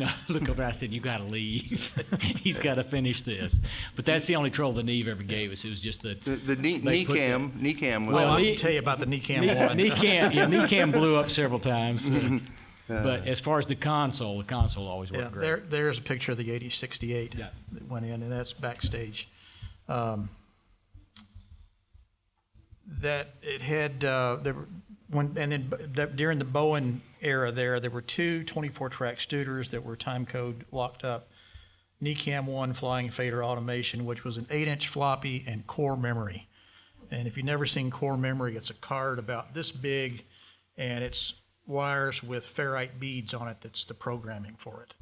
over, I said, you got to leave. He's got to finish this. But that's the only trouble the Neve ever gave us. It was just that The knee cam was. Well, I knee- can tell you about the knee cam one. knee cam blew up several times. But as far as the console always worked great. There's a picture of the 8068 Yeah. that went in, and that's backstage. That it had during the Bowen era there were two 24-track Studers that were time code locked up. NECAM 1 flying fader automation, which was an 8-inch floppy and core memory. And if you've never seen core memory, it's a card about this big, and it's wires with ferrite beads on it. That's the programming for it.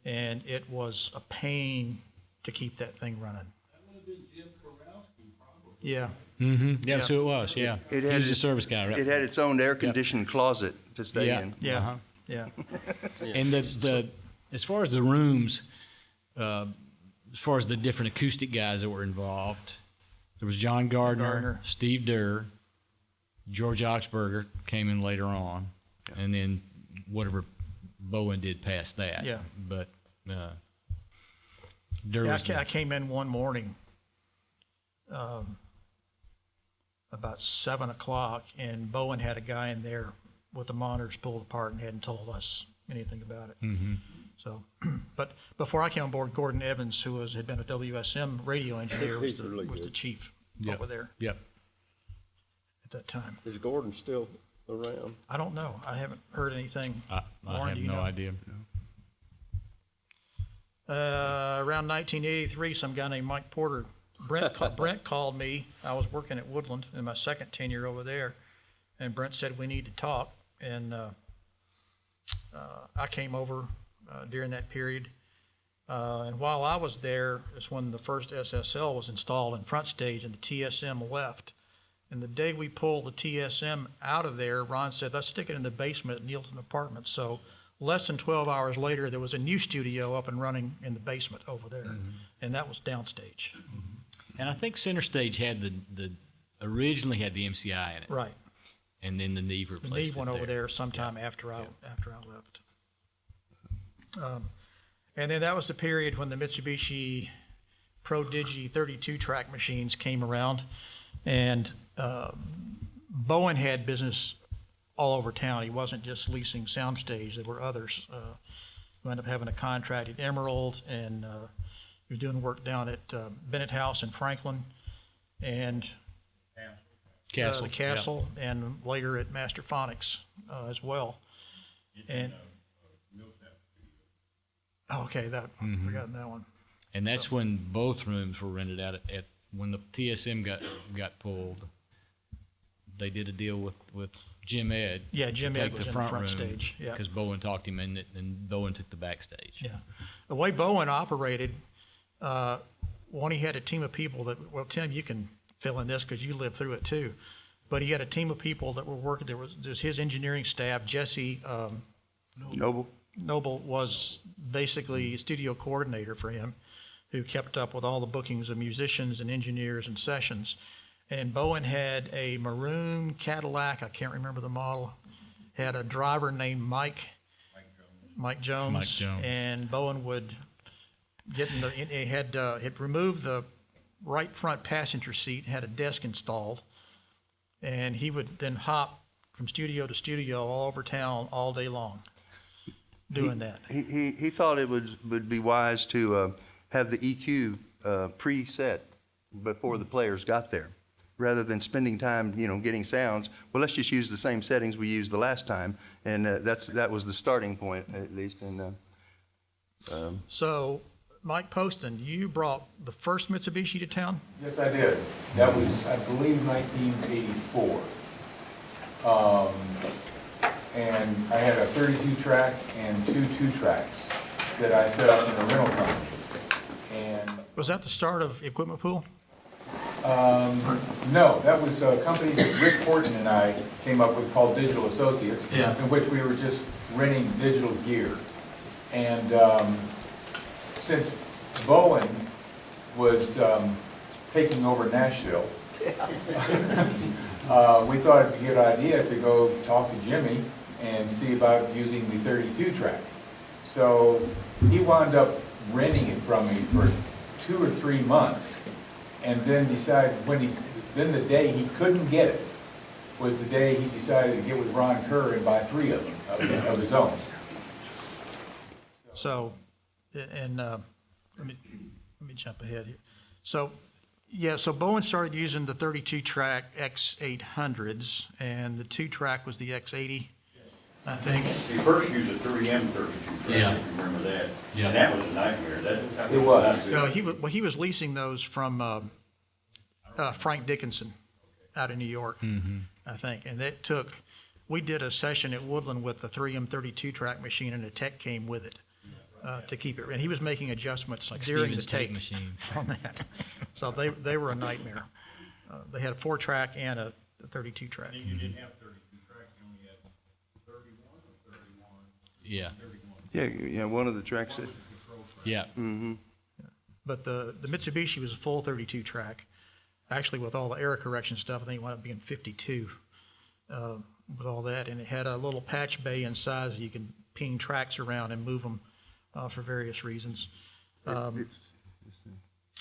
And it was a pain to keep that thing running. That would have been Jim Korowski, probably. Yeah. Mm-hmm. That's who it was, yeah. It He had was a service guy, right? It had its own air-conditioned closet to stay Yeah. in. Yeah. Uh-huh. Yeah. And as far as the rooms, as far as the different acoustic guys that were involved, there was John Gardner. Steve Durr, George Oxberger came in later on, and then whatever Bowen did past that. Yeah. But Durr Yeah, was I came in one morning about 7 o'clock, and Bowen had a guy in there with the monitors pulled apart and hadn't told us anything about it. Mm-hmm. So, but before I came on board, Gordon Evans, who had been a WSM radio engineer, was the chief over there Yep. at that time. Is Gordon still around? I don't know. I haven't heard anything. I Warren, have do you no know? idea. Around 1983, some guy named Mike Porter, Brent called me. I was working at Woodland in my second tenure over there, and Brent said we need to talk. And I came over during that period. And while I was there is when the first SSL was installed in front stage and the TSM left. And the day we pulled the TSM out of there, Ron said, let's stick it in the basement at Nielsen Apartments. So less than 12 hours later, there was a new studio up and running in the basement over there. Mm-hmm. And that was downstage. Mm-hmm. And I think Center Stage had originally had the MCI in it. Right. And then the Neve The replaced Neve it went over there sometime after I left. And then that was the period when the Mitsubishi Pro Digi 32-track machines came around, and Bowen had business all over town. He wasn't just leasing Soundstage. There were others. We ended up having a contract at Emerald, and he was doing work down at Bennett House in Franklin, and the Castle, and later at Master Phonics as well. And okay, forgotten that one. And that's when both rooms were rented out at when the TSM got pulled. They did a deal with Jim Ed. Yeah, Jim to Ed take was the in front the front room stage. Yeah, because Bowen talked him in it, and Bowen took the backstage. yeah. The way Bowen operated, one, he had a team of people that. Well, Tim, you can fill in this because you lived through it too. But he had a team of people that were working. There's his engineering staff. Jesse Noble was basically a studio coordinator for him, who kept up with all the bookings of musicians and engineers and sessions. And Bowen had a maroon Cadillac, I can't remember the model, had a driver named Mike Jones. And Bowen would get in he had removed the right front passenger seat, had a desk installed, and he would then hop from studio to studio all over town all day long doing that. He thought it would be wise to have the EQ preset before the players got there, rather than spending time, getting sounds. Well, let's just use the same settings we used the last time, and that was the starting point at least. And so, Mike Poston, you brought the first Mitsubishi to town? Yes, I did. That was, I believe, 1984. And I had a 32-track and two 2-tracks that I set up in a rental company. And Was that the start of Equipment Pool? No, that was a company that Rick Horton and I came up with called Digital Associates, Yeah. in which we were just renting digital gear. And since Bowen was taking over Nashville, we thought it'd be a good idea to go talk to Jimmy and see about using the 32 track. So he wound up renting it from me for 2 or 3 months, and then decided then the day he couldn't get it was the day he decided to get with Ron Kerr and buy 3 of them of his own. So, and let me jump ahead here. So, yeah, so Bowen started using the 32 track X800s, and the 2 track was the X80, I think. He first used a 3M 32 track, Yeah. if you remember that. Yeah. And that was a nightmare. That It was. not good. No, he was leasing those from Frank Dickinson out of New York, I think. And we did a session at Woodland with the 3M 32 track machine, and the tech came with it to keep it. And he was making adjustments Like during the Stevens tape tape machines. on that. So they were a nightmare. They had a 4 track and a 32 track. You didn't have 32 tracks, you only had 31 or 31? Yeah. 31. Yeah, one of the tracks that, Yeah. But the Mitsubishi was a full 32 track. Actually, with all the error correction stuff, I think it wound up being 52 with all that. And it had a little patch bay inside so you can ping tracks around and move them for various reasons.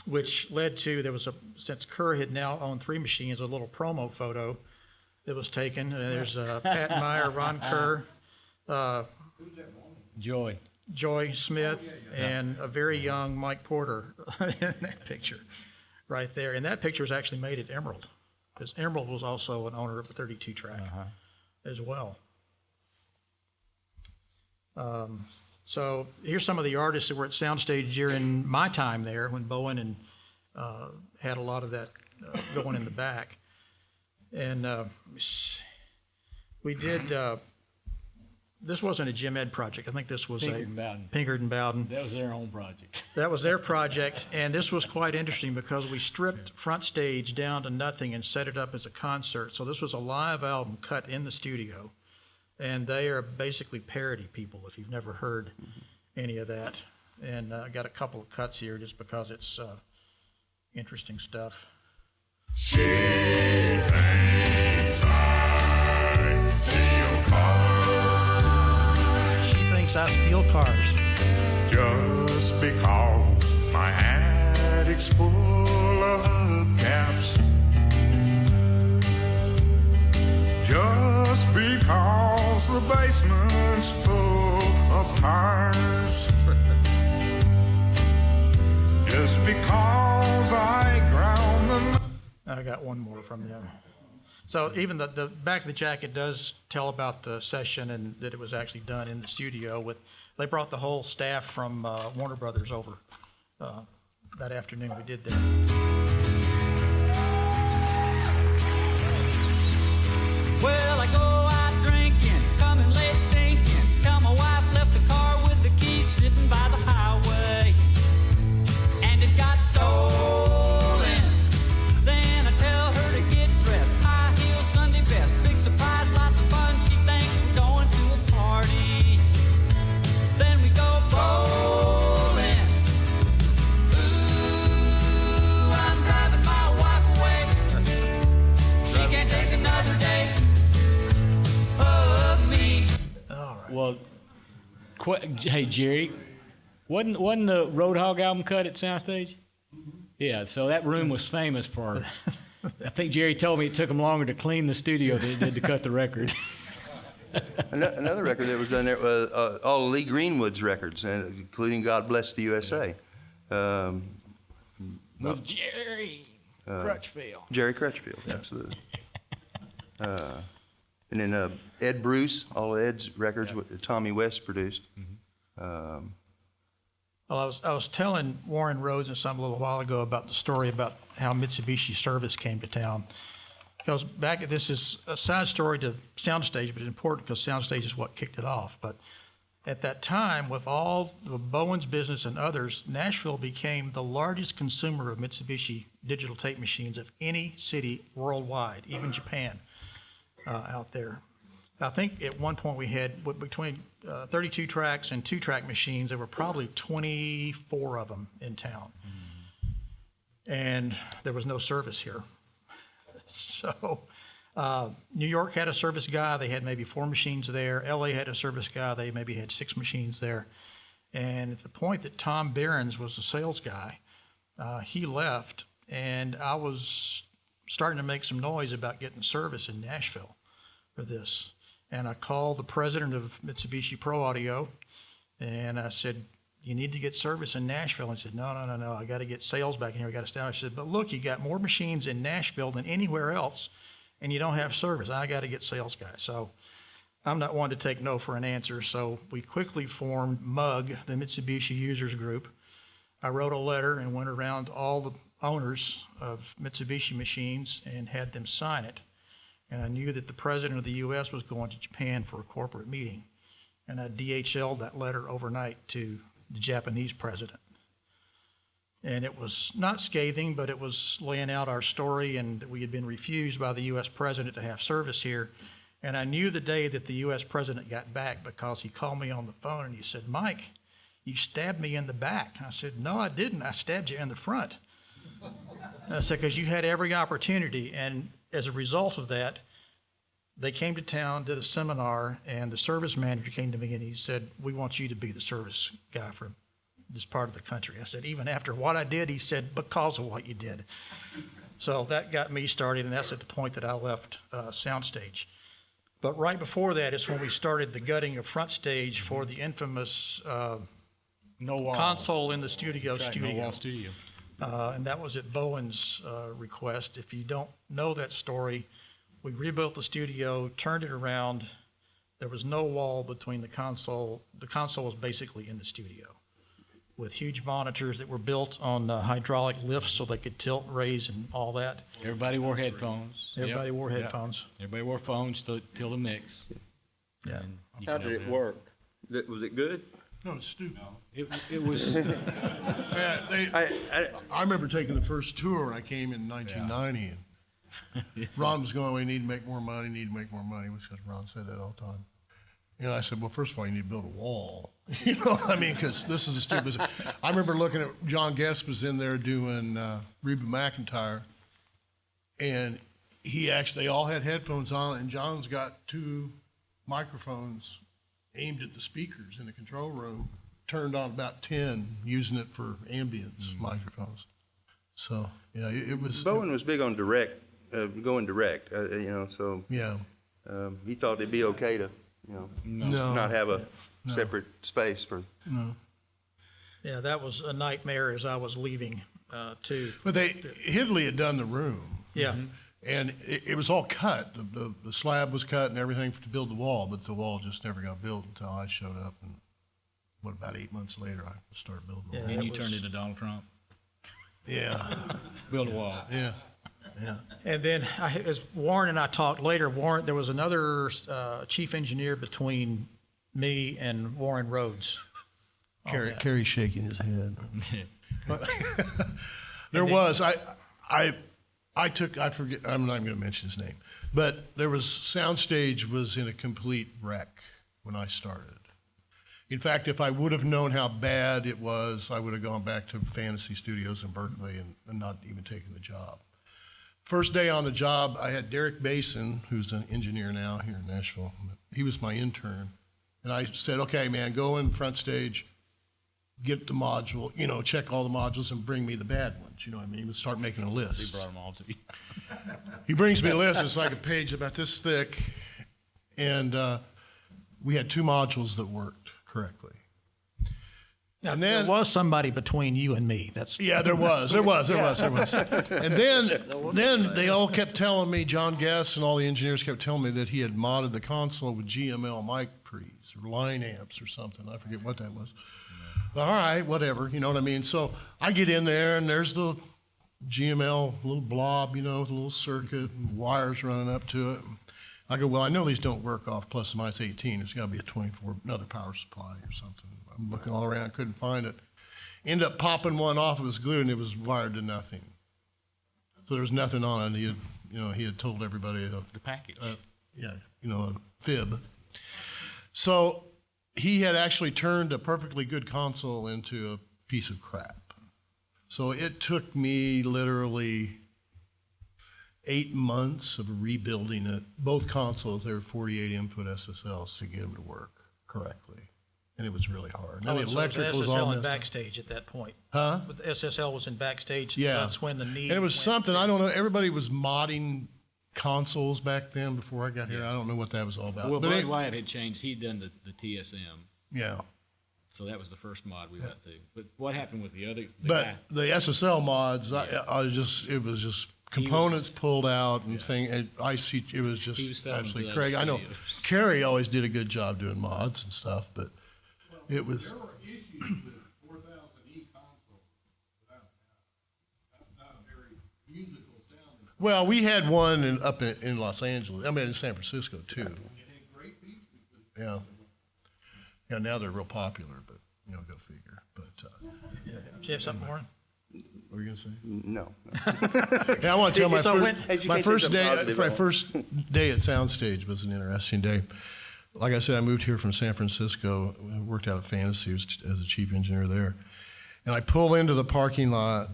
Which led to, since Kerr had now owned 3 machines, a little promo photo that was taken. And there's Pat Meyer, Ron Kerr, Joy Smith, and a very young Mike Porter in that picture right there. And that picture was actually made at Emerald, because Emerald was also an owner of a 32 track as well. So here's some of the artists that were at Soundstage during my time there when Bowen and had a lot of that going in the back. And we did, this wasn't a Jim Ed project. I think this was Pinkard and Bowden. Pinkard and Bowden. That was their own project. That was their project, and this was quite interesting because we stripped Front Stage down to nothing and set it up as a concert. So this was a live album cut in the studio, and they are basically parody people if you've never heard any of that. And I got a couple of cuts here just because it's interesting stuff. She thinks I steal cars. She thinks I steal cars. Just because my attic's full of hubcaps. Just because the basement's full of tires. Just because I ground them. I got one more from them. So even the back of the jacket does tell about the session and that it was actually done in the studio with, they brought the whole staff from Warner Brothers over that afternoon we did that. Well, I go out drinking, coming late stinking. Tell my wife left the car with the keys sitting by the highway. And it got stolen. Then I tell her to get dressed. High heels, Sunday best. Big surprise, lots of fun. She thinks we're going to a party. Then we go bowling. Ooh, I'm driving my wife away. She can't take another day of me. All right. Well, hey, Jerry, wasn't the Roadhog album cut at Soundstage? Yeah, so that room was famous for, I think Jerry told me it took them longer to clean the studio than it did to cut the record. another record that was done there was all Lee Greenwood's records, including God Bless the USA. With Jerry Crutchfield. Jerry Crutchfield, absolutely. And then Ed Bruce, all of Ed's records, what Tommy West produced. Well, I was telling Warren Rhoades and some a little while ago about the story about how Mitsubishi Service came to town. Because this is a side story to Soundstage, but it's important because Soundstage is what kicked it off. But at that time, with all the Bowen's business and others, Nashville became the largest consumer of Mitsubishi digital tape machines of any city worldwide, even Japan out there. I think at one point we had between 32 tracks and 2-track machines, there were probably 24 of them in town. And there was no service here. So New York had a service guy. They had maybe 4 machines there. LA had a service guy. They maybe had 6 machines there. And at the point that Tom Behrens was the sales guy, he left, and I was starting to make some noise about getting service in Nashville for this. And I called the president of Mitsubishi Pro Audio, and I said, you need to get service in Nashville. And he said, no, I got to get sales back in here. We got to establish. I said, but look, you got more machines in Nashville than anywhere else, and you don't have service. I got to get sales guys. So I'm not one to take no for an answer. So we quickly formed MUG, the Mitsubishi Users Group. I wrote a letter and went around to all the owners of Mitsubishi machines and had them sign it. And I knew that the president of the U.S. was going to Japan for a corporate meeting. And I DHL'd that letter overnight to the Japanese president. And it was not scathing, but it was laying out our story, and that we had been refused by the U.S. president to have service here. And I knew the day that the U.S. president got back, because he called me on the phone and he said, Mike, you stabbed me in the back. I said, no, I didn't. I stabbed you in the front. I said, because you had every opportunity. And as a result of that, they came to town, did a seminar, and the service manager came to me and he said, we want you to be the service guy for this part of the country. I said, even after what I did? He said, because of what you did. So that got me started, and that's at the point that I left Soundstage. But right before that is when we started the gutting of Front Stage for the infamous console in the studio. No wall studio. And that was at Bowen's request. If you don't know that story, we rebuilt the studio, turned it around. There was no wall between the console. The console was basically in the studio with huge monitors that were built on hydraulic lifts so they could tilt, raise, and all that. Everybody wore headphones. Everybody wore headphones. Everybody wore phones till the mix. Yeah. How did it work? Was it good? No, it's stupid. It was. I remember taking the first tour when I came in 1990, and Ron was going, we need to make more money, which Ron said that all the time. And I said, well, first of all, you need to build a wall. You know what I mean? Because this is a stupid. I remember looking at John Guest was in there doing Reba McEntire, and they all had headphones on, and John's got 2 microphones aimed at the speakers in the control room, turned on about 10, using it for ambience microphones. So, yeah, it was. Bowen was big on going direct, so yeah. He thought it'd be okay to, not have a separate space for. No. Yeah, that was a nightmare as I was leaving, too. But Hidley had done the room. Yeah. Mm-hmm. And it was all cut. The slab was cut and everything to build the wall, but the wall just never got built until I showed up. And about 8 months later, I started building the wall. And you turned into Donald Trump. Yeah. Build a wall. Yeah. Yeah. And then as Warren and I talked later, there was another chief engineer between me and Warren Rhoades. Kerry's shaking his head. There was. I forget, I'm not even going to mention his name, but there was, Soundstage was in a complete wreck when I started. In fact, if I would have known how bad it was, I would have gone back to Fantasy Studios in Berkeley and not even taken the job. First day on the job, I had Derek Basin, who's an engineer now here in Nashville. He was my intern. And I said, okay, man, go in Front Stage, get the module, check all the modules and bring me the bad ones, you know what I mean? Let's start making a list. He brought them all to you. He brings me a list, it's like a page about this thick, and we had 2 modules that worked correctly. Now, and then, there was somebody between you and me. There was. And then they all kept telling me, John Guest and all the engineers kept telling me that he had modded the console with GML mic pre's or line amps or something. I forget what that was. All right, whatever, you know what I mean? So I get in there, and there's the GML little blob, with a little circuit and wires running up to it. I go, well, I know these don't work off plus or minus 18. There's got to be another power supply or something. I'm looking all around, couldn't find it. End up popping one off of its glue, and it was wired to nothing. So there was nothing on it. He had told everybody The package. a fib. So he had actually turned a perfectly good console into a piece of crap. So it took me literally 8 months of rebuilding it. Both consoles, they were 48 input SSLs to get them to work correctly. And it was really hard. And Oh, the and so electric the was all SSL in messed up. backstage at that point. Huh? But the SSL was in backstage. Yeah. That's when the need. And it was went something, to- I don't know, everybody was modding consoles back then before I got here. I don't know what that was all about. Well, But Bud it- Wyatt had changed. He'd done the TSM. yeah. So that was the first mod we went through. But what happened with the other? But guy? the SSL mods, it was just components pulled out and it was He was just selling absolutely to crazy. I know studios. Kerry always did a good job doing mods and stuff, but it was, There were issues with 4000E consoles, without a doubt. That's not a very musical sounding. well, we had one up in Los Angeles, in San Francisco too. It had great features, but Yeah. Yeah, now they're real popular, but, go figure. But, Do you have something more? what were you gonna say? No. Yeah, I want to tell So my when- first, if you my can't say first something day, positive, my I won't. first day at Soundstage was an interesting day. Like I said, I moved here from San Francisco, worked out at Fantasy as a chief engineer there. And I pull into the parking lot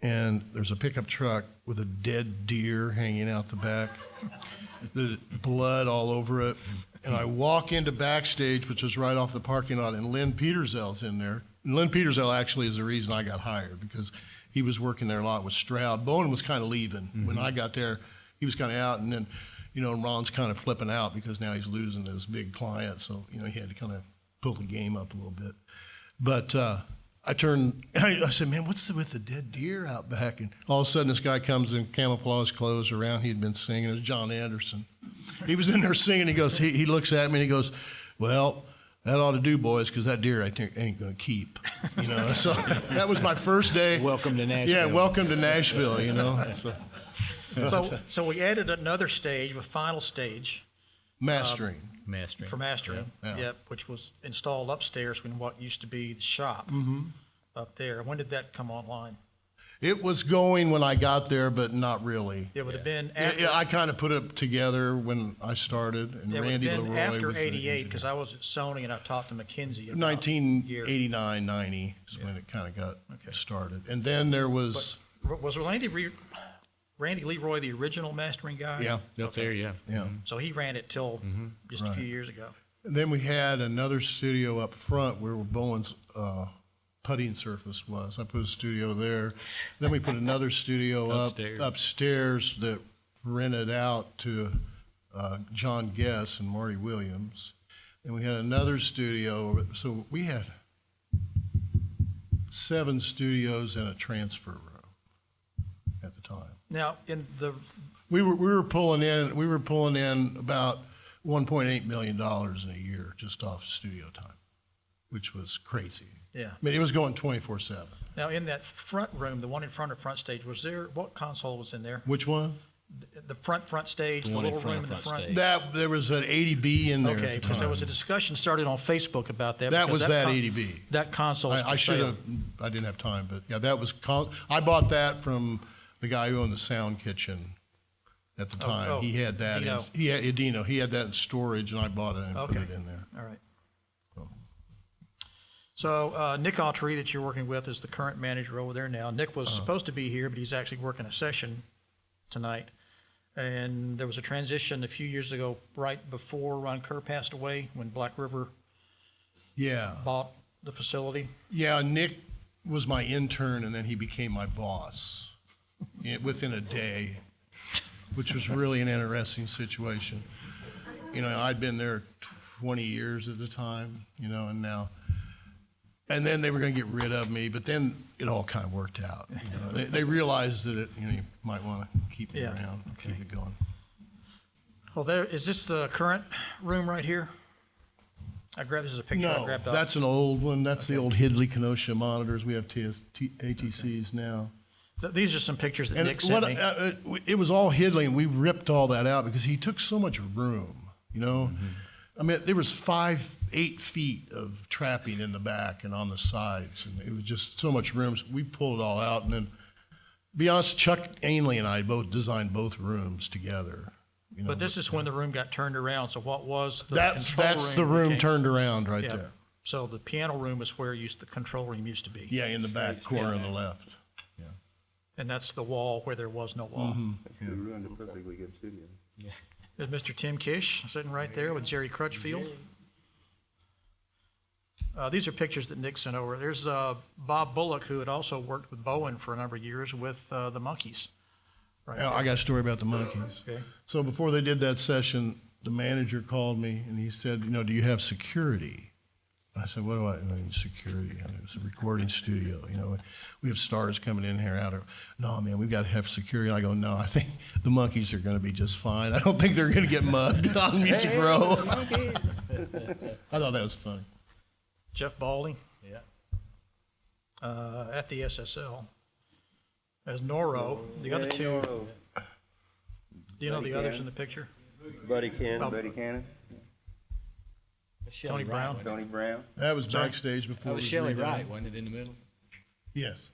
and there's a pickup truck with a dead deer hanging out the back. There's blood all over it. And I walk into backstage, which is right off the parking lot, and Lynn Petersell's in there. And Lynn Petersell actually is the reason I got hired, because he was working there a lot with Stroud. Bowen was kind of leaving. When I got there, he was kind of out, and then, Ron's kind of flipping out because now he's losing his big client. So, he had to kind of pull the game up a little bit. But I said, man, what's with the dead deer out back? And all of a sudden, this guy comes in camouflage clothes around. He'd been singing. It was John Anderson. He was in there singing. He goes, he looks at me and he goes, well, that ought to do, boys, because that deer ain't going to keep. So that was my first day. Welcome to Nashville. Yeah, welcome to Nashville. So we added another stage, a final stage Mastering. Mastering. for mastering. Yeah. Yep, which was installed upstairs in what used to be the shop up there. When did that come online? It was going when I got there, but not really. It would have been after. I kind of put it together when I started, and It would have Randy been Leroy after was the '88 engineer. because I was at Sony and I talked to McKinsey about 1989, 90 is when it kind of got started. And then there was, Was Randy Leroy the original mastering guy? yeah, Up there, yeah. yeah. So he ran it till just a few years ago. And then we had another studio up front where Bowen's putting surface was. I put a studio there. Then we put another studio upstairs that rented out to John Guess and Marty Williams. And we had another studio. So we had 7 studios and a transfer room at the time. Now, in the We were pulling in about $1.8 million in a year just off studio time, which was crazy. yeah. I mean, it was going 24/7. Now, in that front room, the one in front of front stage, what console was in there? Which one? The front stage, the one in little front room of in the front front. stage. There was an 80B in there Okay, at the because there time. was a discussion started on Facebook about that. That because was that con- 80B. That console is I for should sale. have. I didn't have time, but yeah, that was. I bought that from the guy who owned the Sound Kitchen at the time. He had that. Dino. Dino. He had that in storage, and I bought it and put Okay. it in there. All right. So Nick Autry that you're working with is the current manager over there now. Nick was supposed to be here, but he's actually working a session tonight. And there was a transition a few years ago, right before Ron Kerr passed away, when Black River Yeah. bought the facility. Yeah, Nick was my intern, and then he became my boss within a day, which was really an interesting situation. I'd been there 20 years at the time, and now, and then they were going to get rid of me, but then it all kind of worked out. They realized that you might want to keep me around, keep it going. Well, is this the current room right here? This is a picture I No, grabbed off. that's an old one. That's the old Hidley Kenosha monitors. We have ATCs now. These are some pictures that And Nick sent me. it was all Hidley, and we ripped all that out because he took so much room, I mean, there was 8 feet of trapping in the back and on the sides, and it was just so much room. So we pulled it all out, and then be honest, Chuck Ainley and I both designed both rooms together. You know, But this is when the room got turned around, so what was the that's control the room became- turned around right Yeah. there. So the piano room is where the control room used to be. Yeah, in the back corner on the left. And that's the wall where there was no wall. We ruined a perfectly good studio. There's Mr. Tim Kish sitting right there with Jerry Crutchfield. These are pictures that Nick sent over. There's Bob Bullock, who had also worked with Bowen for a number of years with the Monkees. Right Yeah, I got a story about the Monkees. Okay. So before they did that session, the manager called me and he said, you know, do you have security? I said, what do I mean, security? I mean, it's a recording studio. You know, we have stars coming in here out of, no, man, we've got to have security. And I go, no, I think the Monkees are going to be just fine. I don't think they're going to get mugged on Music Row. I thought that was funny. Jeff Balding. Yeah. At the SSL. As Noro. The other two. Do you know the others in the picture? Buddy Cannon. Tony Brown. Tony Brown. That was backstage before. That was it Shelley redone. Wright, wasn't it, in the middle? Yes.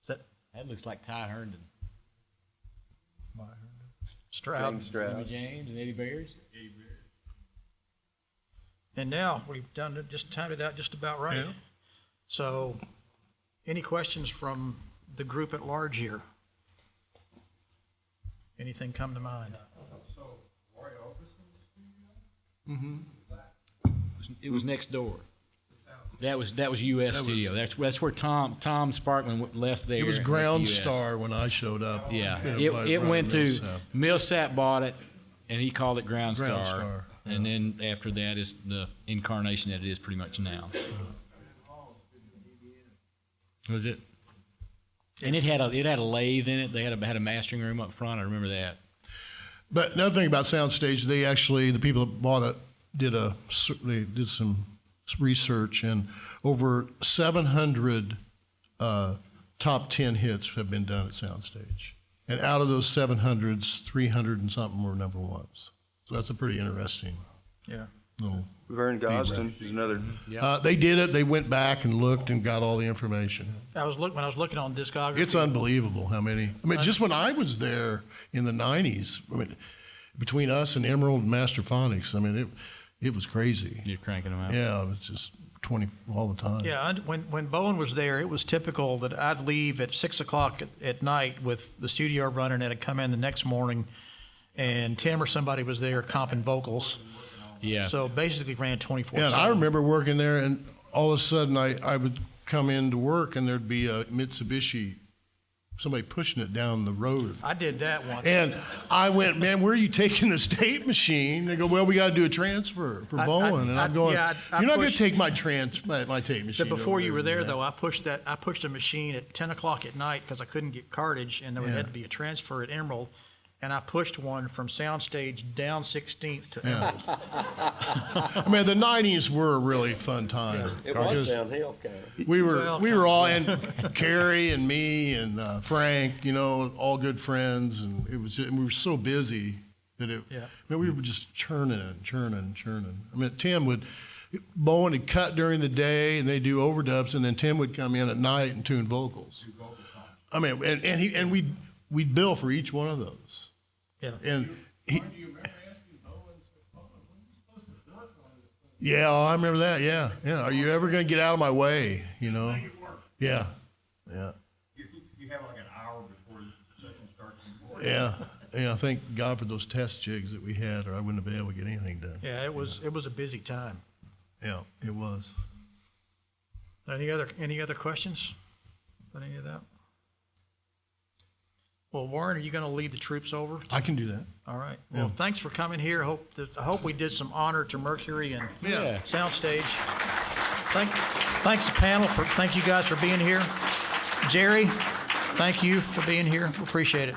That looks like Ty Herndon. Stroud. James Stroud. Jimmy James and Eddie Bears. And now we've done it, just timed it out just about right. Yeah. So, any questions from the group at large here? Anything come to mind? It was next door. That was US Studio. That's where Tom Sparkman left there. It was and went to Ground US. Star when I showed up. Yeah, by it went to Millsap. Millsap bought it, and he called it Ground Star. Ground Star, And then after that is the incarnation that it is pretty much now. Was it? And it had a lathe in it. They had a mastering room up front. I remember that. But another thing about Soundstage, the people that bought it did some research, and over 700 top 10 hits have been done at Soundstage. And out of those 700s, 300 and something were number ones. So that's a pretty interesting little. Vern Gosden is another. They did it. They went back and looked and got all the information. When I was looking on discography. It's unbelievable how many. I mean, just when I was there in the 90s, I mean, between us and Emerald and Masterphonics, I mean, it was crazy. You're cranking them out. Yeah, it was just 20 all the time. Yeah, when Bowen was there, it was typical that I'd leave at 6 o'clock at night with the studio running, and I'd come in the next morning, and Tim or somebody was there comping vocals. Yeah. So basically ran 24/7. Yeah, and I remember working there, and all of a sudden I would come in to work, and there'd be a Mitsubishi, somebody pushing it down the road. I did that once. And I went, man, where are you taking this tape machine? They go, well, we got to do a transfer for Bowen. And I'm going, I you're not going to pushed- take my tape machine. Before over you were there, and do though, I pushed a machine at 10 o'clock at night because I couldn't get cartage, and there had to be a transfer at Emerald. And I pushed one from Soundstage down 16th to Emerald. I mean, the 90s were a really fun time. It was downhill, kind of. We were all, and Carrie and me and Frank, you know, all good friends, and we were so busy that I mean, we were just churning. I mean, Bowen would cut during the day, and they do overdubs, and then Tim would come in at night and tune vocals. I mean, and we'd bill for each one of those. Yeah. And yeah, I remember that. Yeah. Are you ever going to get out of my way? You know. Yeah. You have like an hour before the session starts. Yeah. Thank God for those test jigs that we had, or I wouldn't have been able to get anything done. Yeah, it was a busy time. Yeah, it was. Any other questions about any of that? Well, Warren, are you going to lead the troops over? I can do that. All right. Well, thanks for coming here. I hope we did some honor to Mercury and Soundstage. Thanks, panel. Thank you guys for being here. Jerry, thank you for being here. Appreciate it.